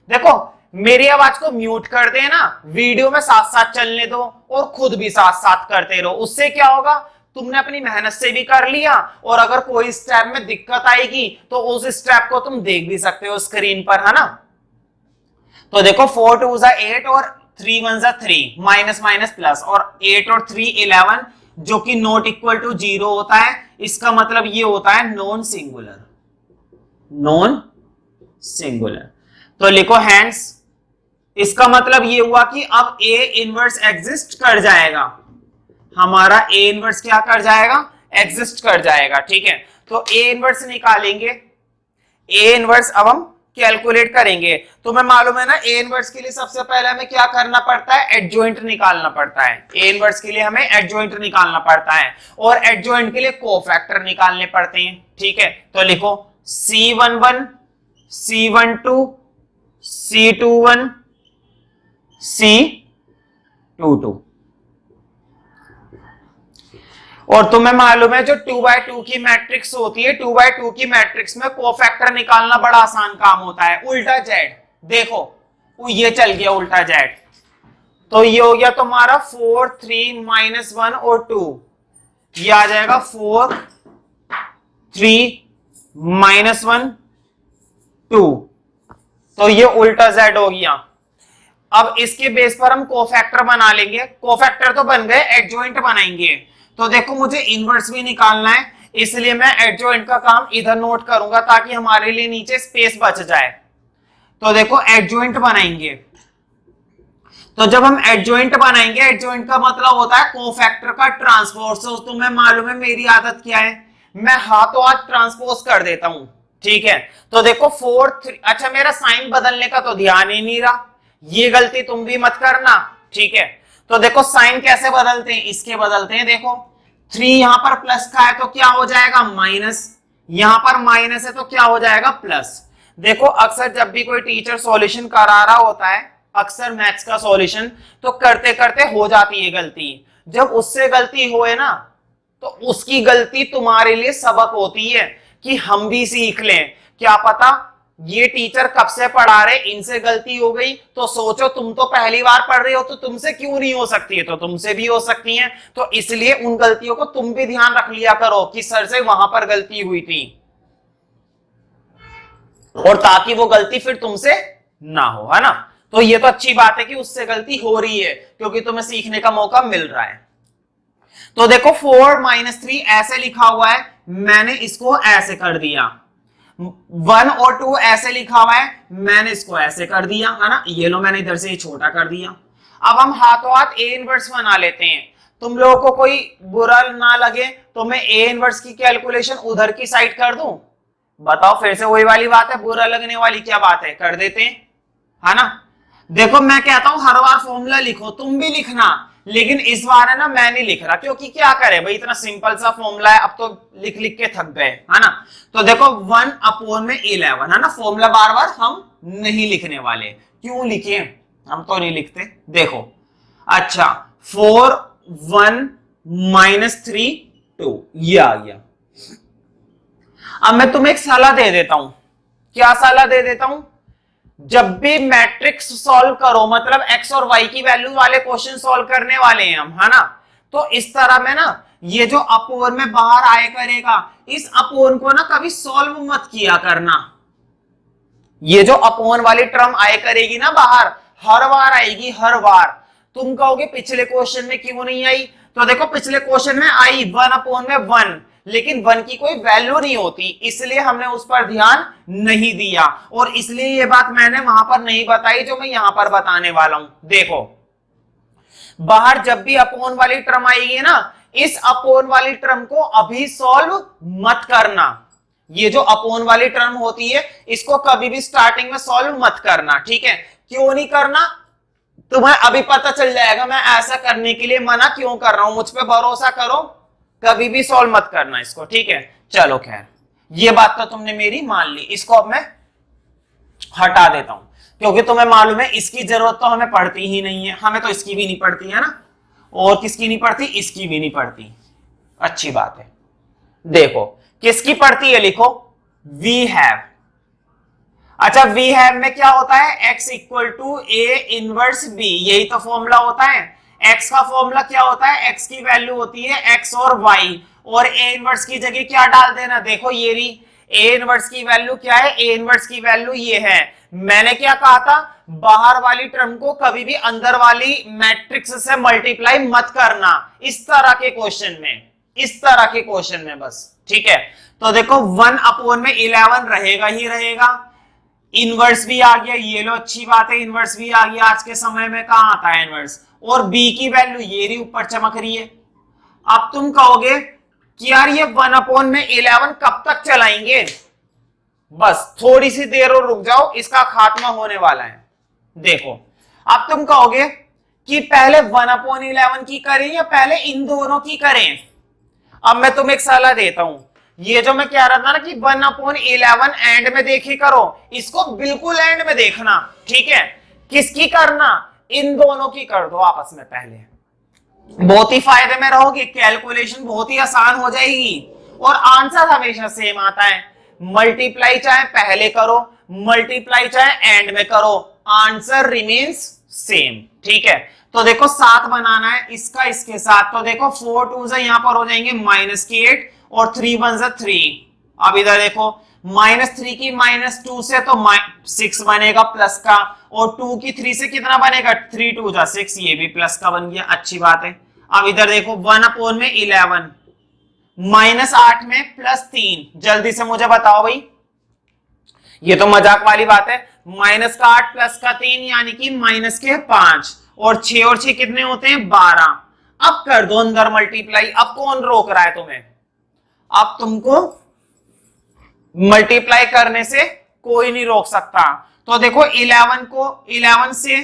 देखो मेरी आवाज को म्यूट कर देना, वीडियो में साथ साथ चलने दो और खुद भी साथ साथ करते रहो। उससे क्या होगा, तुमने अपनी मेहनत से भी कर लिया, और अगर कोई स्टेप में दिक्कत आएगी तो उस स्टेप को तुम देख भी सकते हो स्क्रीन पर, है ना। तो देखो 4 2 8 और 3 1 3, माइनस प्लस, और 8 और 3 11, जो कि नॉट इक्वल टू 0 होता है। इसका मतलब ये होता है नॉन सिंगुलर, नॉन सिंगुलर। तो लिखो हैंस, इसका मतलब ये हुआ कि अब A इनवर्स एग्जिस्ट कर जाएगा, हमारा A इनवर्स क्या कर जाएगा, एग्जिस्ट कर जाएगा, ठीक है। तो A इनवर्स निकालेंगे, A इनवर्स अब हम कैलकुलेट करेंगे। तो मैं मालूम है ना, A इनवर्स के लिए सबसे पहले हमें क्या करना पड़ता है, एडजॉइंट निकालना पड़ता है। A इनवर्स के लिए हमें एडजॉइंट निकालना पड़ता है, और एडजॉइंट के लिए कोफैक्टर निकालने पड़ते हैं, ठीक है। तो लिखो C11 C12 C21 C22, और तुम्हें मालूम है जो 2x2 की मैट्रिक्स होती है, 2x2 की मैट्रिक्स में कोफैक्टर निकालना बड़ा आसान काम होता है। उल्टा जेड, देखो ये चल गया उल्टा जेड, तो ये हो गया तुम्हारा 4 3 -1 और 2, ये आ जाएगा 4 3 -1 2, तो ये उल्टा जेड हो गया। अब इसके बेस पर हम कोफैक्टर बना लेंगे, कोफैक्टर तो बन गए, एडजॉइंट बनाएंगे। तो देखो मुझे इनवर्स भी निकालना है, इसलिए मैं एडजॉइंट का काम इधर नोट करूंगा ताकि हमारे लिए नीचे स्पेस बच जाए। तो देखो एडजॉइंट बनाएंगे, तो जब हम एडजॉइंट बनाएंगे, एडजॉइंट का मतलब होता है कोफैक्टर का ट्रांसपोज। तो तुम्हें मालूम है मेरी आदत क्या है, मैं हाथों हाथ ट्रांसपोज कर देता हूं, ठीक है। तो देखो 4 3, अच्छा मेरा साइन बदलने का तो ध्यान ही नहीं रहा, ये गलती तुम भी मत करना, ठीक है। तो देखो साइन कैसे बदलते हैं, इसके बदलते हैं। देखो 3 यहां पर प्लस का है तो क्या हो जाएगा माइनस, यहां पर माइनस है तो क्या हो जाएगा प्लस। देखो अक्सर जब भी कोई टीचर सॉल्यूशन करा रहा होता है अक्सर मैथ्स का सॉल्यूशन, तो करते करते हो जाती है गलती। जब उससे गलती होए ना तो उसकी गलती तुम्हारे लिए सबक होती है कि हम भी सीख लें। क्या पता ये टीचर कब से पढ़ा रहे, इनसे गलती हो गई तो सोचो तुम तो पहली बार पढ़ रहे हो तो तुमसे क्यों नहीं हो सकती है, तो तुमसे भी हो सकती है। तो इसलिए उन गलतियों को तुम भी ध्यान रख लिया करो कि सर से वहां पर गलती हुई थी, और ताकि वो गलती फिर तुमसे ना हो, है ना। तो ये तो अच्छी बात है कि उससे गलती हो रही है क्योंकि तुम्हें सीखने का मौका मिल रहा है। तो देखो 4-3 ऐसे लिखा हुआ है, मैंने इसको ऐसे कर दिया। 1 और 2 ऐसे लिखा हुआ है, मैंने इसको ऐसे कर दिया, है ना। ये लो मैंने इधर से छोटा कर दिया। अब हम हाथों हाथ ए इनवर्स बना लेते हैं। तुम लोगों को कोई बुरा ना लगे तो मैं ए इनवर्स की कैलकुलेशन उधर की साइड कर दूं? बताओ, फिर से वही वाली बात है, बुरा लगने वाली क्या बात है, कर देते हैं, है ना। देखो मैं कहता हूं हर बार फॉर्मूला लिखो, तुम भी लिखना, लेकिन इस बार है ना मैं नहीं लिख रहा, क्योंकि क्या करे भाई, इतना सिंपल सा फॉर्मूला है, अब तो लिख लिख के थक गए, है ना। तो देखो 1/11, है ना, फॉर्मूला बार बार हम नहीं लिखने वाले। क्यों लिखे, हम तो नहीं लिखते। देखो अच्छा 4 1 -3 2 ये आ गया। अब मैं तुम्हें एक सलाह दे देता हूं। क्या सलाह दे देता हूं? जब भी मैट्रिक्स सॉल्व करो, मतलब एक्स और वाई की वैल्यू वाले क्वेश्चन सॉल्व करने वाले हैं हम, है ना, तो इस तरह में ना ये जो अपोन में बाहर आए करेगा, इस अपोन को ना कभी सॉल्व मत किया करना। ये जो अपोन वाली टर्म आए करेगी ना बाहर, हर बार आएगी, हर बार। तुम कहोगे पिछले क्वेश्चन में क्यों नहीं आई, तो देखो पिछले क्वेश्चन में आई 1/1, लेकिन 1 की कोई वैल्यू नहीं होती, इसलिए हमने उस पर ध्यान नहीं दिया, और इसलिए ये बात मैंने वहां पर नहीं बताई जो मैं यहां पर बताने वाला हूं। देखो बाहर जब भी अपोन वाली टर्म आएगी ना, इस अपोन वाली टर्म को अभी सॉल्व मत करना। ये जो अपोन वाली टर्म होती है इसको कभी भी स्टार्टिंग में सॉल्व मत करना, ठीक है। क्यों नहीं करना, तुम्हें अभी पता चल जाएगा मैं ऐसा करने के लिए मना क्यों कर रहा हूं। मुझ पे भरोसा करो, कभी भी सॉल्व मत करना इसको, ठीक है। चलो खैर, ये बात तो तुमने मेरी मान ली, इसको अब मैं हटा देता हूं, क्योंकि तुम्हें मालूम है इसकी जरूरत तो हमें पड़ती ही नहीं है, हमें तो इसकी भी नहीं पड़ती है ना, और किसकी नहीं पड़ती, इसकी भी नहीं पड़ती। अच्छी बात है। देखो किसकी पड़ती है, लिखो वी हैव। अच्छा वी हैव में क्या होता है, x = a इनवर्स b, यही तो फॉर्मूला होता है। x का फॉर्मूला क्या होता है, x की वैल्यू होती है x और y, और a इनवर्स की जगह क्या डाल देना, देखो ये रही a इनवर्स की वैल्यू क्या है, a इनवर्स की वैल्यू ये है। मैंने क्या कहा था, बाहर वाली टर्म को कभी भी अंदर वाली मैट्रिक्स से मल्टीप्लाई मत करना, इस तरह के क्वेश्चन में, इस तरह के क्वेश्चन में बस, ठीक है। तो देखो 1/11 रहेगा ही रहेगा, इनवर्स भी आ गया, ये लो अच्छी बात है, इनवर्स भी आ गया। आज के समय में कहां आता है इनवर्स, और b की वैल्यू ये रही ऊपर चमक रही है। अब तुम कहोगे कि यार ये 1/11 कब तक चलाएंगे, बस थोड़ी सी देर और रुक जाओ, इसका खात्मा होने वाला है। देखो अब तुम कहोगे कि पहले 1/11 की करें या पहले इन दोनों की करें। अब मैं तुम्हें एक सलाह देता हूं, ये जो मैं कह रहा था ना कि 1/11 एंड में देखी करो, इसको बिल्कुल एंड में देखना, ठीक है। किसकी करना, इन दोनों की कर दो आपस में पहले, बहुत ही फायदे में रहोगे, कैलकुलेशन बहुत ही आसान हो जाएगी, और आंसर हमेशा सेम आता है। मल्टीप्लाई चाहे पहले करो, मल्टीप्लाई चाहे एंड में करो, आंसर रिमेन्स सेम, ठीक है। तो देखो 7 बनाना है इसका इसके साथ, तो देखो 4 2 से यहां पर हो जाएंगे -8 और 3 1 से 3। अब इधर देखो -3 की -2 से तो 6 बनेगा प्लस का, और 2 की 3 से कितना बनेगा, 3 2 जा 6, ये भी प्लस का बन गया, अच्छी बात है। अब इधर देखो 1/11 -8 में +3, जल्दी से मुझे बताओ भाई, ये तो मजाक वाली बात है, -8 +3 यानी कि -5, और 6 और 6 कितने होते हैं, 12। अब कर दो अंदर मल्टीप्लाई, अब कौन रोक रहा है तुम्हें, अब तुमको मल्टीप्लाई करने से कोई नहीं रोक सकता। तो देखो 11 से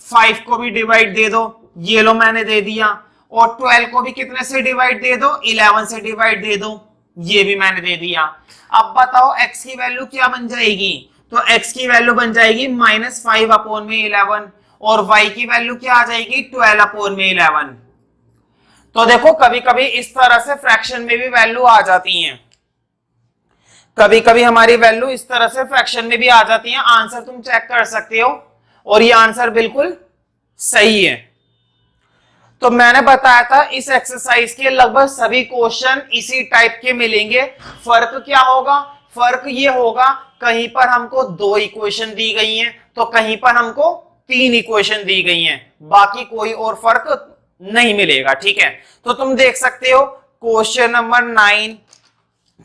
5 को भी डिवाइड दे दो, ये लो मैंने दे दिया, और 12 को भी कितने से डिवाइड दे दो, 11 से डिवाइड दे दो, ये भी मैंने दे दिया। अब बताओ x की वैल्यू क्या बन जाएगी, तो x की वैल्यू बन जाएगी -5/11, और y की वैल्यू क्या आ जाएगी 12/11। तो देखो कभी कभी इस तरह से फ्रैक्शन में भी वैल्यू आ जाती है, कभी कभी हमारी वैल्यू इस तरह से फ्रैक्शन में भी आ जाती है। आंसर तुम चेक कर सकते हो और ये आंसर बिल्कुल सही है। तो मैंने बताया था इस एक्सरसाइज के लगभग सभी क्वेश्चन इसी टाइप के मिलेंगे। फर्क क्या होगा, फर्क ये होगा कहीं पर हमको 2 इक्वेशन दी गई हैं तो कहीं पर हमको 3 इक्वेशन दी गई हैं, बाकी कोई और फर्क नहीं मिलेगा। ठीक है, तो तुम देख सकते हो क्वेश्चन नंबर 9,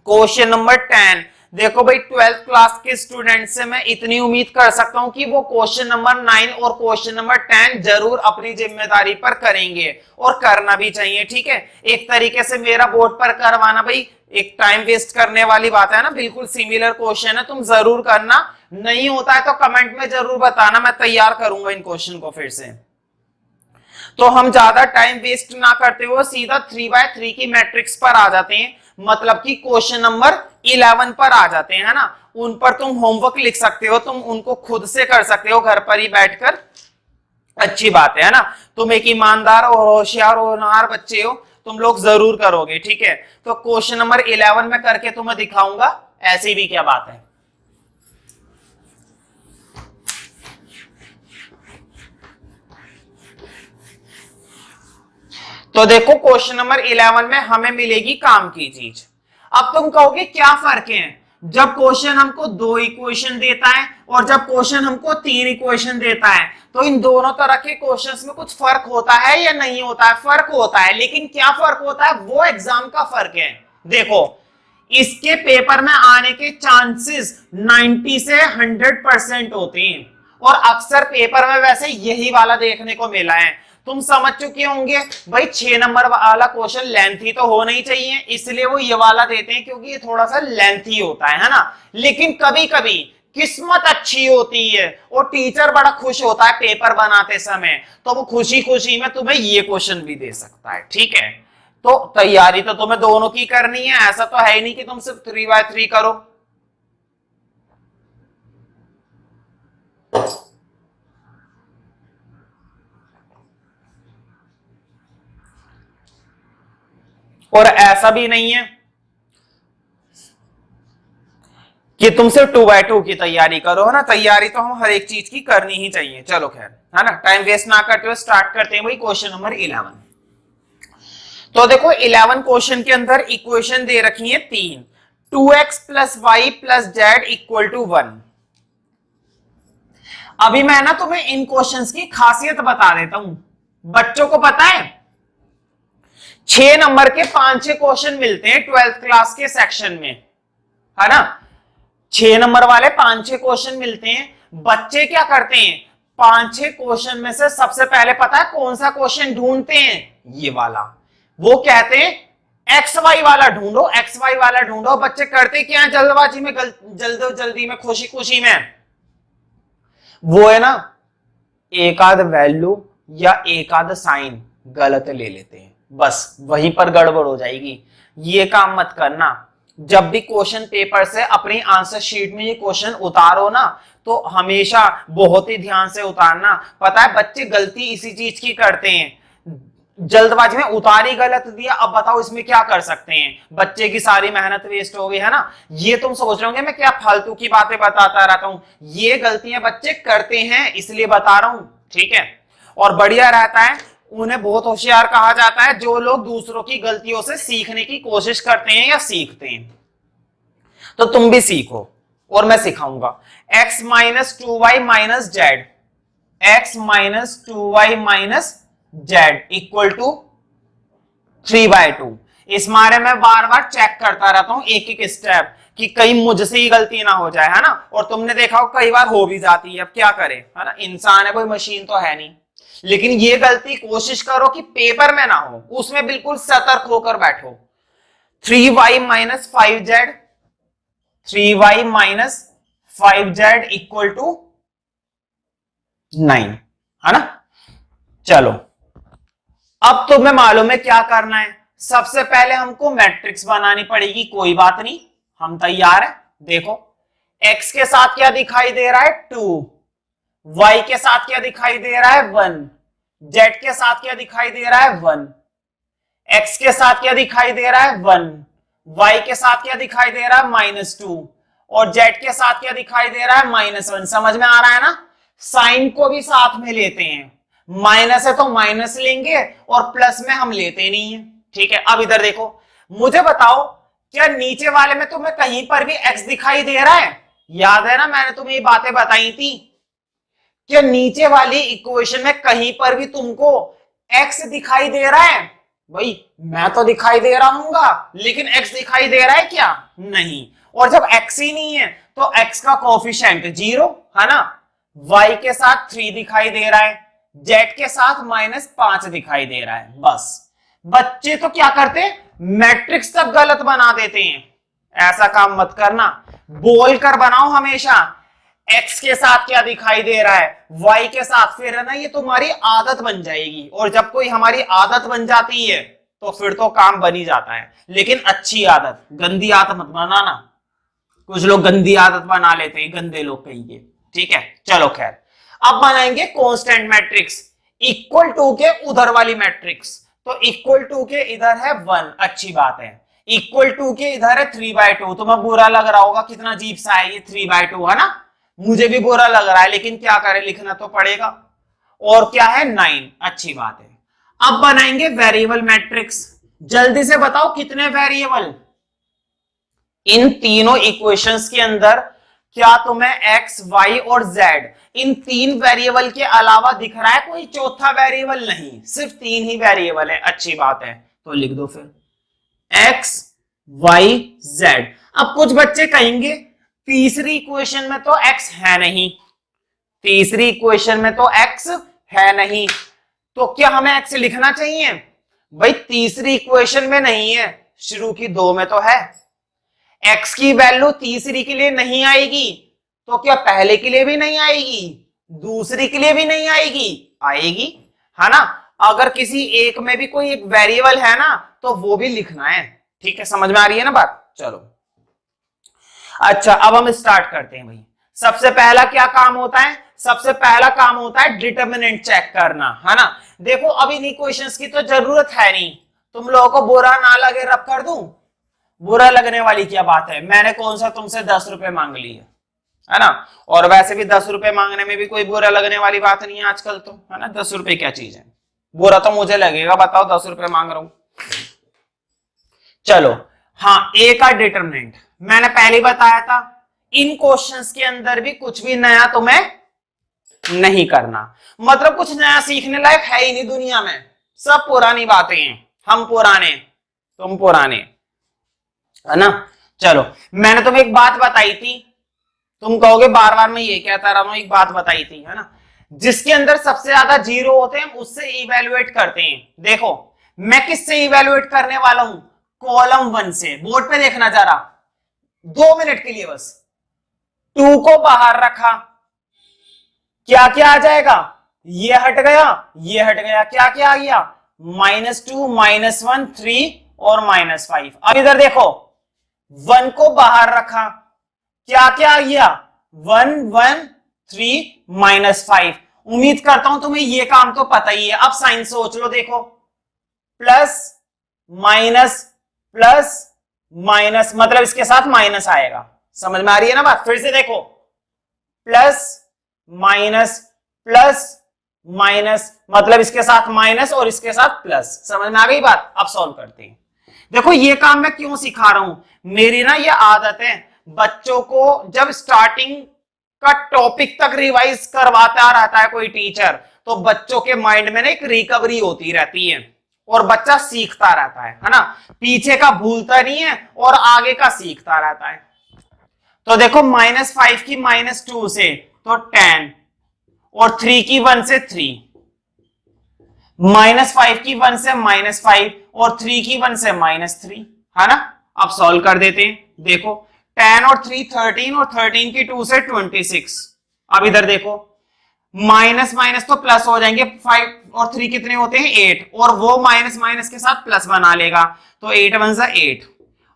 क्वेश्चन नंबर 10। देखो भाई 12th क्लास के स्टूडेंट से मैं इतनी उम्मीद कर सकता हूं कि वो क्वेश्चन नंबर 9 और क्वेश्चन नंबर 10 जरूर अपनी जिम्मेदारी पर करेंगे और करना भी चाहिए। ठीक है, एक तरीके से मेरा बोर्ड पर करवाना भाई एक टाइम वेस्ट करने वाली बात है ना, बिल्कुल सिमिलर क्वेश्चन है, तुम जरूर करना। नहीं होता है तो कमेंट में जरूर बताना, मैं तैयार करूंगा इन क्वेश्चन को फिर से। तो हम ज्यादा टाइम वेस्ट ना करते हुए सीधा 3x3 की मैट्रिक्स पर आ जाते हैं, मतलब कि क्वेश्चन नंबर 11 पर आ जाते हैं, है ना। उन पर तुम होमवर्क लिख सकते हो, तुम उनको खुद से कर सकते हो घर पर ही बैठकर, अच्छी बात है ना। तुम एक ईमानदार और होशियार और होनहार बच्चे हो, तुम लोग जरूर करोगे। ठीक है, तो क्वेश्चन नंबर 11 में करके तुम्हें दिखाऊंगा, ऐसी भी क्या बात है। तो देखो क्वेश्चन नंबर 11 में हमें मिलेगी काम की चीज। अब तुम कहोगे क्या फर्क है जब क्वेश्चन हमको 2 इक्वेशन देता है और जब क्वेश्चन हमको 3 इक्वेशन देता है, तो इन दोनों तरह के क्वेश्चंस में कुछ फर्क होता है या नहीं होता है? फर्क होता है, लेकिन क्या फर्क होता है वो एग्जाम का फर्क है। देखो इसके पेपर में आने के चांसेस 90 से 100% होते हैं और अक्सर पेपर में वैसे यही वाला देखने को मिला है। तुम समझ चुके होंगे भाई 6 नंबर वाला क्वेश्चन लेंथी तो होना ही चाहिए, इसलिए वो ये वाला देते हैं क्योंकि ये थोड़ा सा लेंथी होता है ना। लेकिन कभी कभी किस्मत अच्छी होती है और टीचर बड़ा खुश होता है पेपर बनाते समय, तो वो खुशी खुशी में तुम्हें ये क्वेश्चन भी दे सकता है। ठीक है, तो तैयारी तो तुम्हें दोनों की करनी है, ऐसा तो है ही नहीं कि तुम सिर्फ 3x3 करो। और ऐसा भी नहीं है कि तुम सिर्फ 2x2 की तैयारी करो, है ना। तैयारी तो हम हर एक चीज की करनी ही चाहिए। चलो खैर, है ना, टाइम वेस्ट ना करते हुए स्टार्ट करते हैं भाई क्वेश्चन नंबर 11। तो देखो 11 क्वेश्चन के अंदर इक्वेशन दे रखी है 3, 2x + y + z = 1। अभी मैं ना तुम्हें इन क्वेश्चंस की खासियत बता देता हूं। बच्चों को पता है 6 नंबर के 5-6 क्वेश्चन मिलते हैं 12th क्लास के सेक्शन में, है ना। 6 नंबर वाले 5-6 क्वेश्चन मिलते हैं। बच्चे क्या करते हैं 5-6 क्वेश्चन में से सबसे पहले पता है कौन सा क्वेश्चन ढूंढते हैं? ये वाला। वो कहते हैं XY वाला ढूंढो, XY वाला ढूंढो। बच्चे करते क्या है जल्दबाजी में, जल्दी में, खुशी खुशी में, वो है ना एक आध वैल्यू या एक आध साइन गलत ले लेते हैं, बस वहीं पर गड़बड़ हो जाएगी। ये काम मत करना। जब भी क्वेश्चन पेपर से अपनी आंसर शीट में ये क्वेश्चन उतारो ना, तो हमेशा बहुत ही ध्यान से उतारना। पता है बच्चे गलती इसी चीज की करते हैं, जल्दबाजी में उतारी गलत दिया, अब बताओ इसमें क्या कर सकते हैं? बच्चे की सारी मेहनत वेस्ट हो गई, है ना। ये तुम सोच रहे होंगे मैं क्या फालतू की बातें बताता रहता हूं, ये गलतियां बच्चे करते हैं इसलिए बता रहा हूं। ठीक है, और बढ़िया रहता है, उन्हें बहुत होशियार कहा जाता है जो लोग दूसरों की गलतियों से सीखने की कोशिश करते हैं या सीखते हैं। तो तुम भी सीखो और मैं सिखाऊंगा। x - 2y - z, x - 2y - z = 3/2। इस मारे में बार बार चेक करता रहता हूं एक एक स्टेप कि कहीं मुझसे ही गलती ना हो जाए, है ना। और तुमने देखा हो कई बार हो भी जाती है, अब क्या करें, है ना, इंसान है, कोई मशीन तो है नहीं। लेकिन ये गलती कोशिश करो कि पेपर में ना हो, उसमें बिल्कुल सतर्क होकर बैठो। 3y - 5z, 3y - 5z = 9, है ना। चलो अब तुम्हें मालूम है क्या करना है। सबसे पहले हमको मैट्रिक्स बनानी पड़ेगी, कोई बात नहीं, हम तैयार हैं। देखो x के साथ क्या दिखाई दे रहा है 2, y के साथ क्या दिखाई दे रहा है 1, z के साथ क्या दिखाई दे रहा है 1, x के साथ क्या दिखाई दे रहा है 1, y के साथ क्या दिखाई दे रहा है -2 और z के साथ क्या दिखाई दे रहा है -1। समझ में आ रहा है ना। साइन को भी साथ में लेते हैं, माइनस है तो माइनस लेंगे और प्लस में हम लेते नहीं है। ठीक है, अब इधर देखो, मुझे बताओ क्या नीचे वाले में तुम्हें कहीं पर भी x दिखाई दे रहा है? याद है ना, मैंने तुम्हें ये बातें बताई थी। क्या नीचे वाली इक्वेशन में कहीं पर भी तुमको x दिखाई दे रहा है? भाई मैं तो दिखाई दे रहा हूंगा, लेकिन x दिखाई दे रहा है क्या? नहीं। और जब x ही नहीं है तो x का कोफिशिएंट 0 है ना, y के साथ 3 दिखाई दे रहा है, z के साथ -5 दिखाई दे रहा है। बस बच्चे तो क्या करते हैं, मैट्रिक्स तक गलत बना देते हैं। ऐसा काम मत करना, बोल कर बनाओ हमेशा x के साथ क्या दिखाई दे रहा है, y के साथ, फिर है ना ये तुम्हारी आदत बन जाएगी। और जब कोई हमारी आदत बन जाती है तो फिर तो काम बन ही जाता है। लेकिन अच्छी आदत, गंदी आदत मत बनाना। कुछ लोग गंदी आदत बना लेते हैं, गंदे लोग कहेंगे। ठीक है, चलो खैर, अब बनाएंगे कांस्टेंट मैट्रिक्स इक्वल टू के उधर वाली मैट्रिक्स। तो इक्वल टू के इधर है 1, अच्छी बात है। इक्वल टू के इधर है 3/2। तुम्हें बुरा लग रहा होगा, कितना अजीब सा है ये 3/2, है ना। मुझे भी बुरा लग रहा है, लेकिन क्या करें, लिखना तो पड़ेगा। और क्या है 9, अच्छी बात है। अब बनाएंगे वेरिएबल मैट्रिक्स। जल्दी से बताओ कितने वेरिएबल इन तीनों इक्वेशंस के अंदर, क्या तुम्हें x, y और z इन 3 वेरिएबल के अलावा दिख रहा है कोई चौथा वेरिएबल? नहीं, सिर्फ 3 ही वेरिएबल है। अच्छी बात है, तो लिख दो फिर x, y, z। अब कुछ बच्चे कहेंगे तीसरी इक्वेशन में तो x है नहीं, तीसरी इक्वेशन में तो x है नहीं, तो क्या हमें x लिखना चाहिए? भाई तीसरी इक्वेशन में नहीं है, शुरू की 2 में तो है। x की वैल्यू तीसरी के लिए नहीं आएगी तो क्या पहले के लिए भी नहीं आएगी, दूसरी के लिए भी नहीं आएगी? आएगी, है ना। अगर किसी एक में भी कोई एक वेरिएबल है ना तो वो भी लिखना है। ठीक है, समझ में आ रही है ना बात। चलो अच्छा, अब हम स्टार्ट करते हैं। भाई सबसे पहला क्या काम होता है? सबसे पहला काम होता है डिटरमिनेंट चेक करना, है ना। देखो अब इन इक्वेशंस की तो जरूरत है नहीं, तुम लोगों को बुरा ना लगे रब कर दूं। बुरा लगने वाली क्या बात है, मैंने कौन सा तुमसे 10 रुपए मांग लिए, है ना। और वैसे भी 10 रुपए मांगने में भी कोई बुरा लगने वाली बात नहीं है आजकल तो, है ना। 10 रुपए क्या चीज है, बुरा तो मुझे लगेगा, बताओ 10 रुपए मांग रहा हूं। चलो हाँ, ए का डिटरमिनेंट मैंने पहले बताया था, इन क्वेश्चंस के अंदर भी कुछ भी नया तुम्हें नहीं करना। मतलब कुछ नया सीखने लायक है ही नहीं दुनिया में, सब पुरानी बातें हैं। हम पुराने, तुम पुराने, है ना। चलो मैंने तुम्हें एक बात बताई थी, तुम कहोगे बार बार मैं ये कहता रहा हूं, एक बात बताई थी, है ना। जिसके अंदर सबसे ज्यादा 0 होते हैं उससे इवेलुएट करते हैं। देखो मैं किससे इवेलुएट करने वाला हूं, कॉलम 1 से। बोर्ड पे देखना जरा, 2 मिनट के लिए बस। 2 को बाहर रखा, क्या क्या आ जाएगा, ये हट गया, ये हट गया, क्या क्या आ गया, -2, -1, 3 और -5। अब इधर देखो, 1 को बाहर रखा, क्या क्या आ गया, 1, 1, 3, -5। उम्मीद करता हूं तुम्हें ये काम तो पता ही है। अब साइन सोच लो, देखो प्लस माइनस प्लस माइनस, मतलब इसके साथ माइनस आएगा। समझ में आ रही है ना बात। फिर से देखो, प्लस माइनस प्लस माइनस, मतलब इसके साथ माइनस और इसके साथ प्लस। समझ में आ गई बात। अब सॉल्व करते हैं। देखो ये काम मैं क्यों सिखा रहा हूं, मेरी ना ये आदत है बच्चों को जब स्टार्टिंग का टॉपिक तक रिवाइज करवाता रहता है कोई टीचर, तो बच्चों के माइंड में ना एक रिकवरी होती रहती है और बच्चा सीखता रहता है ना। पीछे का भूलता नहीं है और आगे का सीखता रहता है। तो देखो -5 की -2 से तो 10 और 3 की 1 से 3, -5 की 1 से -5 और 3 की 1 से -3, है ना। अब सॉल्व कर देते हैं। देखो 10 और 3 13 और 13 की 2 से 26। अब इधर देखो माइनस माइनस तो प्लस हो जाएंगे, 5 और 3 कितने होते हैं 8, और वो माइनस माइनस के साथ प्लस बना लेगा, तो 8 1 जा 8,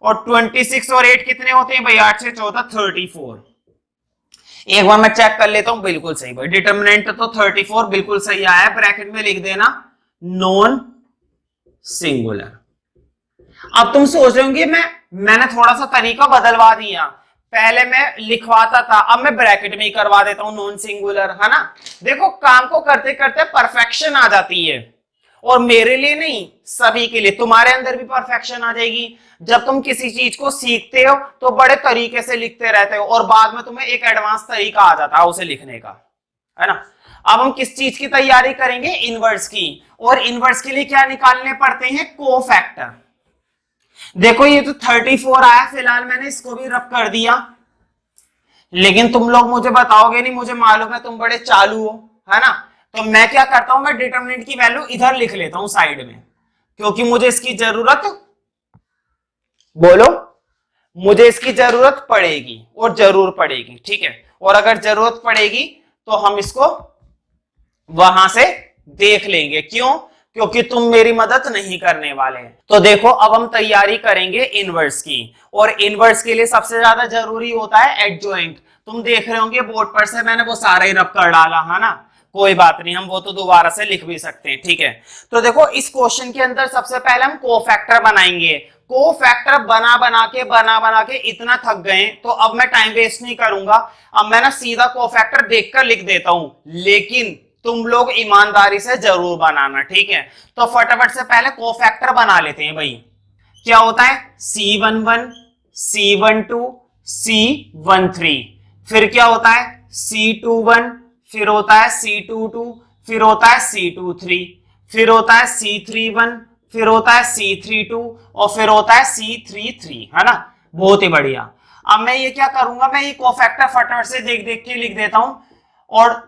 और 26 और 8 कितने होते हैं भाई 8 से 14 34। एक बार मैं चेक कर लेता हूं, बिल्कुल सही भाई, डिटर्मिनेंट तो 34 बिल्कुल सही आया है, ब्रैकेट में लिख देना नॉन सिंगुलर। अब तुम सोच रहे होंगे मैंने थोड़ा सा तरीका बदलवा दिया, पहले मैं लिखवाता था, अब मैं ब्रैकेट में ही करवा देता हूं नॉन सिंगुलर, है ना। देखो काम को करते करते परफेक्शन आ जाती है, और मेरे लिए नहीं सभी के लिए, तुम्हारे अंदर भी परफेक्शन आ जाएगी। जब तुम किसी चीज को सीखते हो तो बड़े तरीके से लिखते रहते हो, और बाद में तुम्हें एक एडवांस तरीका आ जाता है उसे लिखने का, है ना। अब हम किस चीज की तैयारी करेंगे, इनवर्स की, और इनवर्स के लिए क्या निकालने पड़ते हैं, कोफैक्टर। देखो ये तो 34 आया, फिलहाल मैंने इसको भी रब कर दिया, लेकिन तुम लोग मुझे बताओगे नहीं, मुझे मालूम है तुम बड़े चालू हो, है ना। तो मैं क्या करता हूं, मैं डिटरमिनेंट की वैल्यू इधर लिख लेता हूं साइड में, क्योंकि मुझे इसकी जरूरत, बोलो, मुझे इसकी जरूरत पड़ेगी, और जरूर पड़ेगी, ठीक है। और अगर जरूरत पड़ेगी तो हम इसको वहां से देख लेंगे, क्यों, क्योंकि तुम मेरी मदद नहीं करने वाले। तो देखो अब हम तैयारी करेंगे इनवर्स की, और इनवर्स के लिए सबसे ज्यादा जरूरी होता है एडजॉइंट। तुम देख रहे होंगे बोर्ड पर से मैंने वो सारा ही रब कर डाला, है ना, कोई बात नहीं, हम वो तो दोबारा से लिख भी सकते हैं, ठीक है। तो देखो इस क्वेश्चन के अंदर सबसे पहले हम कोफैक्टर बनाएंगे। कोफैक्टर बना बना के इतना थक गए, तो अब मैं टाइम वेस्ट नहीं करूंगा, अब मैं ना सीधा कोफैक्टर देखकर लिख देता हूं, लेकिन तुम लोग ईमानदारी से जरूर बनाना, ठीक है। तो फटाफट से पहले कोफैक्टर बना लेते हैं भाई। क्या होता है, C11, C12, C13, फिर क्या होता है C21, फिर होता है C22, फिर होता है C23, फिर होता है C31, फिर होता है C32, और फिर होता है C33, है ना। बहुत ही बढ़िया। अब मैं ये क्या करूंगा, मैं ये कोफैक्टर फटाफट से देख देख के लिख देता हूं, और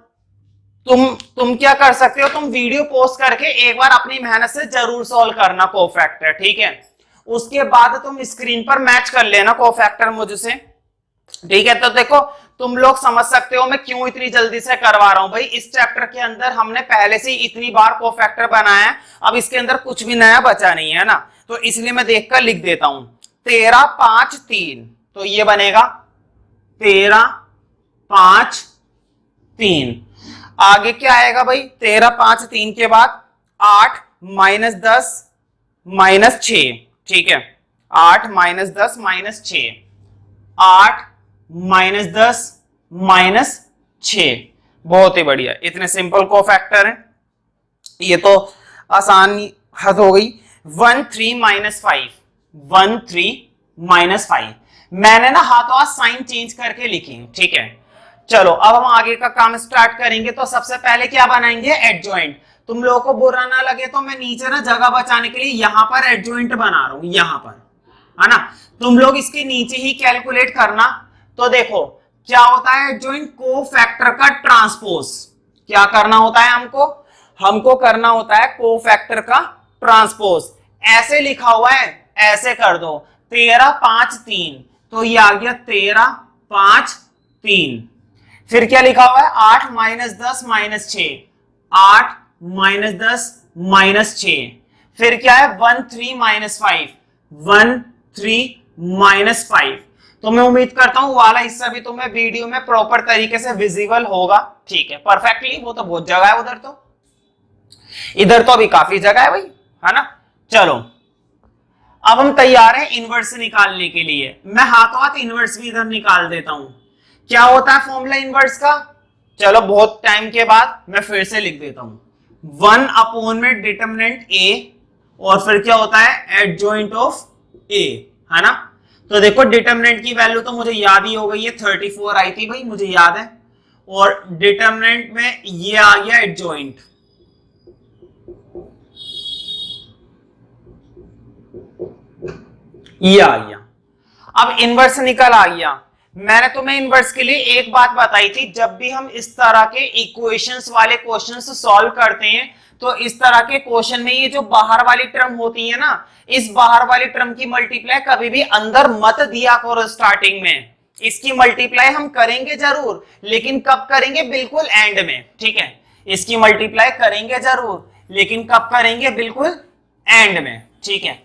तुम क्या कर सकते हो, तुम वीडियो पोस्ट करके एक बार अपनी मेहनत से जरूर सॉल्व करना कोफैक्टर, ठीक है। उसके बाद तुम स्क्रीन पर मैच कर लेना कोफैक्टर मुझसे, ठीक है। तो देखो तुम लोग समझ सकते हो मैं क्यों इतनी जल्दी से करवा रहा हूं भाई। इस चैप्टर के अंदर हमने पहले से इतनी बार कोफैक्टर बनाया है, अब इसके अंदर कुछ भी नया बचा नहीं है ना, तो इसलिए मैं देखकर लिख देता हूं 13, 5, 3, तो ये बनेगा 13, 5, 3। आगे क्या आएगा भाई, 13, 5, 3 के बाद 8 -10 -6, ठीक है, 8 -10 -6, 8 -10 -6, बहुत ही बढ़िया। इतने सिंपल कोफैक्टर हैं, ये तो आसान हद हो गई। 1 3 -5, 1 3 -5, मैंने ना हाथों हाथ साइन चेंज करके लिखी, ठीक है। चलो अब हम आगे का काम स्टार्ट करेंगे। तो सबसे पहले क्या बनाएंगे, एडजॉइंट। तुम लोगों को बुरा ना लगे तो मैं नीचे ना जगह बचाने के लिए यहां पर एडजॉइंट बना रहा हूं, यहां पर, है ना। तुम लोग इसके नीचे ही कैलकुलेट करना। तो देखो क्या होता है एडजॉइंट, कोफैक्टर का ट्रांसपोज। क्या करना होता है हमको करना होता है कोफैक्टर का ट्रांसपोज। ऐसे लिखा हुआ है, ऐसे कर दो 13, 5, 3, तो ये आ गया 13, 5, 3। फिर क्या लिखा हुआ है 8 -10 -6, 8 -10 -6। फिर क्या है 1 3 -5, 1 3 -5। तो मैं उम्मीद करता हूं वाला हिस्सा भी तुम्हें वीडियो में प्रॉपर तरीके से विजिबल होगा, ठीक है, परफेक्टली। वो तो बहुत जगह है उधर, तो इधर तो अभी काफी जगह है भाई, है ना। चलो अब हम तैयार हैं इनवर्स निकालने के लिए। मैं हाथों हाथ इनवर्स भी इधर निकाल देता हूं। क्या होता है फॉर्मूला इनवर्स का, चलो बहुत टाइम के बाद मैं फिर से लिख देता हूं, 1 अपॉन में डिटरमिनेंट ए, और फिर क्या होता है एडजॉइंट ऑफ ए, है ना। तो देखो डिटरमिनेंट की वैल्यू तो मुझे याद ही हो गई है, 34 आई थी भाई, मुझे याद है, और डिटरमिनेंट में ये आ गया एडजॉइंट, ये आ गया। अब इनवर्स निकल आ गया। मैंने तुम्हें इनवर्स के लिए एक बात बताई थी, जब भी हम इस तरह के इक्वेशंस वाले क्वेश्चंस सॉल्व करते हैं तो इस तरह के क्वेश्चन में ये जो बाहर वाली टर्म होती है ना, इस बाहर वाली टर्म की मल्टीप्लाई कभी भी अंदर मत दिया करो स्टार्टिंग में। इसकी मल्टीप्लाई हम करेंगे जरूर, लेकिन कब करेंगे, बिल्कुल एंड में, ठीक है। इसकी मल्टीप्लाई करेंगे जरूर, लेकिन कब करेंगे, बिल्कुल एंड में, ठीक है।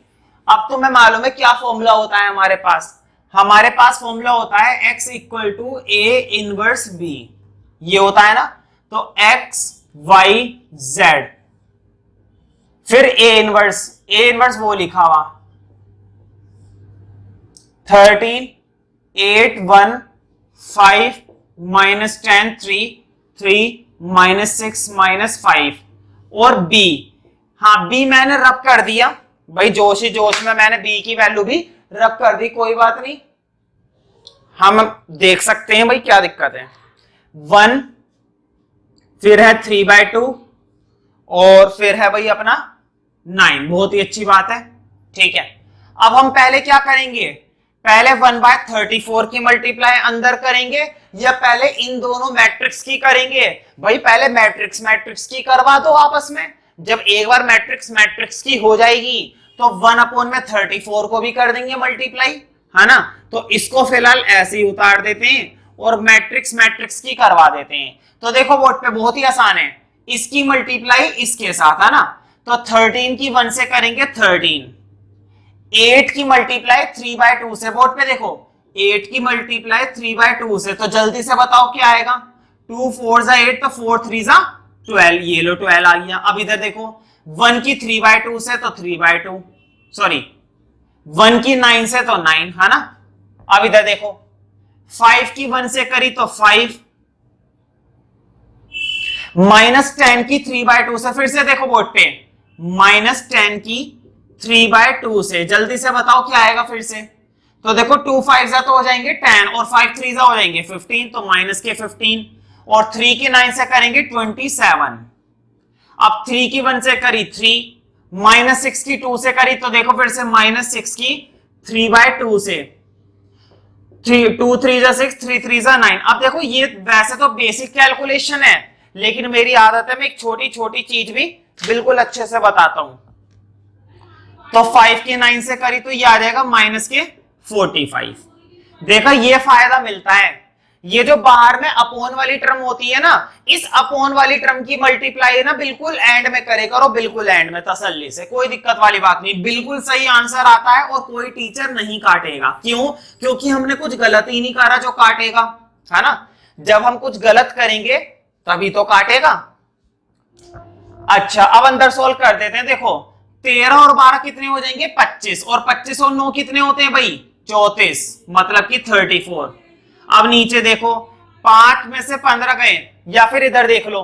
अब तुम्हें मालूम है क्या फॉर्मूला होता है हमारे पास, हमारे पास फॉर्मूला होता है x equal to A inverse B, ये होता है ना, तो x y z, फिर ए इनवर्स वो लिखा हुआ 13 8 1 5 माइनस 10 3 3 माइनस 6 माइनस 5 और b, हाँ b मैंने रब कर दिया भाई, जोश ही जोश में मैंने b की वैल्यू भी रब कर दी, कोई बात नहीं, हम देख सकते हैं भाई क्या दिक्कत है। 1 फिर है 3/2 और फिर है भाई अपना 9, बहुत ही अच्छी बात है, ठीक है। अब हम पहले क्या करेंगे, पहले 1/34 की मल्टीप्लाई अंदर करेंगे या पहले इन दोनों मैट्रिक्स की करेंगे? भाई पहले मैट्रिक्स की करवा दो आपस में, जब एक बार मैट्रिक्स की हो जाएगी तो 1/34 को भी कर देंगे मल्टीप्लाई, है ना। तो इसको फिलहाल ऐसे ही उतार देते हैं और मैट्रिक्स की करवा देते हैं। तो देखो बोर्ड पे बहुत ही आसान है, इसकी मल्टीप्लाई इसके साथ, है ना, तो 13 की 1 से करेंगे 13, 8 की मल्टीप्लाई 3/2 से, बोर्ड पे देखो 8 की मल्टीप्लाई 3/2 से, तो जल्दी से बताओ क्या आएगा, 2 4 8 तो 4 3 12, ये लो 12 आ गया। अब इधर देखो 1 की 3/2 से तो 3/2, सॉरी 1 की 9 से तो 9, है ना। अब इधर देखो 5 की 1 से करी तो 5, माइनस 10 की 3/2 से, फिर से देखो बोर्ड पे माइनस 10 की 3/2 से, जल्दी से बताओ क्या आएगा फिर से, तो देखो 2 5 तो हो जाएंगे 10 और 5 3 हो जाएंगे 15, तो माइनस के 15 और 3 की 9 से करेंगे 27। अब 3 की 1 से करी 3, माइनस 6 की 2 से करी तो देखो फिर से माइनस 6 की 3/2 से, 2 3 6 3 3 9। अब देखो ये वैसे तो बेसिक कैलकुलेशन है, लेकिन मेरी आदत है मैं एक छोटी छोटी चीज भी बिल्कुल अच्छे से बताता हूं। तो 5 की 9 से करी तो ये आ जाएगा माइनस के 45। देखा ये फायदा मिलता है, ये जो बाहर में अपोन वाली टर्म होती है ना, इस अपोन वाली टर्म की मल्टीप्लाई ना बिल्कुल एंड में करे करो, बिल्कुल एंड में तसल्ली से, कोई दिक्कत वाली बात नहीं, बिल्कुल सही आंसर आता है और कोई टीचर नहीं काटेगा। क्यों? क्योंकि हमने कुछ गलत ही नहीं करा जो काटेगा, है ना। जब हम कुछ गलत करेंगे तभी तो काटेगा। अच्छा अब अंदर सोल्व कर देते हैं, देखो 13 और 12 कितने हो जाएंगे 25, और 25 और 9 कितने होते हैं भाई 34, मतलब कि 34। अब नीचे देखो 5 में से 15 गए, या फिर इधर देख लो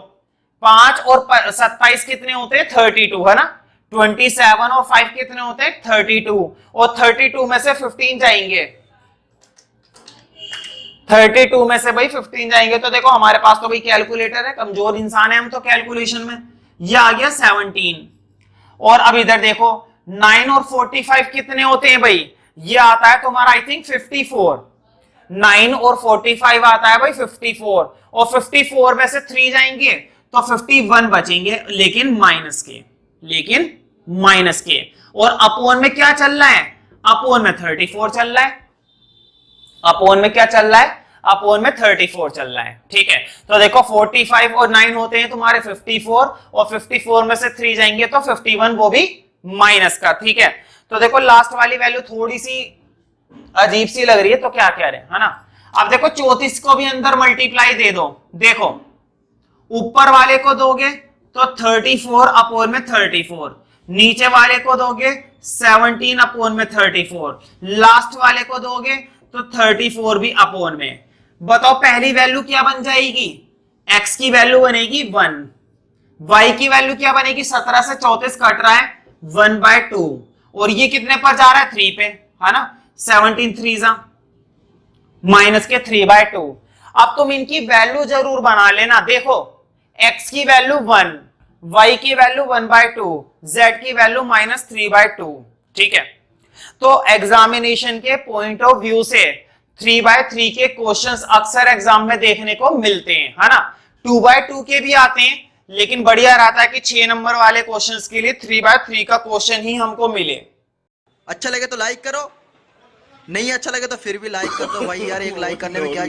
5 और 27 कितने होते हैं 32, है ना। 27 और 5 कितने होते हैं 32, और 32 में से 15 जाएंगे, 32 में से भाई 15 जाएंगे, तो देखो हमारे पास तो भाई कैलकुलेटर है, कमजोर इंसान है हम तो कैलकुलेशन में, ये आ गया 17। और अब इधर देखो 9 और 45 कितने होते हैं भाई, ये आता है तुम्हारा आई थिंक 54, 9 और 45 आता है भाई 54, और 54 में से 3 जाएंगे तो 51 बचेंगे, लेकिन माइनस के, और अपोन में क्या चल रहा है, अपोन में 34 चल रहा है, अपोन में क्या चल रहा है, अपोन में 34 चल रहा है, ठीक है। तो देखो 45 और 9 होते हैं तुम्हारे 54, और 54 में से 3 जाएंगे तो 51, वो भी माइनस का, ठीक है। तो देखो लास्ट वाली वैल्यू थोड़ी सी अजीब सी लग रही है, तो क्या कह रहे हैं, है ना। अब देखो 34 को भी अंदर मल्टीप्लाई दे दो, देखो ऊपर वाले को दोगे तो 34 अपोन में 34, नीचे वाले को दोगे 17 अपोन में 34, लास्ट वाले को दोगे तो 34 भी अपोन में। बताओ पहली वैल्यू क्या बन जाएगी, x की वैल्यू बनेगी 1, y की वैल्यू क्या बनेगी, 17 से 34 कट रहा है 1/2, और ये कितने पर जा रहा है 3 पे, है ना, 17 3 माइनस के 3/2। अब तुम इनकी वैल्यू जरूर बना लेना, देखो x की वैल्यू 1, y की वैल्यू 1/2, z की वैल्यू -3/2, ठीक है। तो एग्जामिनेशन के पॉइंट ऑफ व्यू से 3/3 के क्वेश्चंस अक्सर एग्जाम में देखने को मिलते हैं, है ना। 2/2 के भी आते हैं, लेकिन बढ़िया रहता है कि 6 नंबर वाले क्वेश्चंस के लिए 3/3 का क्वेश्चन ही हमको मिले। अच्छा लगे तो लाइक करो, नहीं अच्छा लगे तो फिर भी लाइक कर दो भाई यार, एक लाइक करने में क्या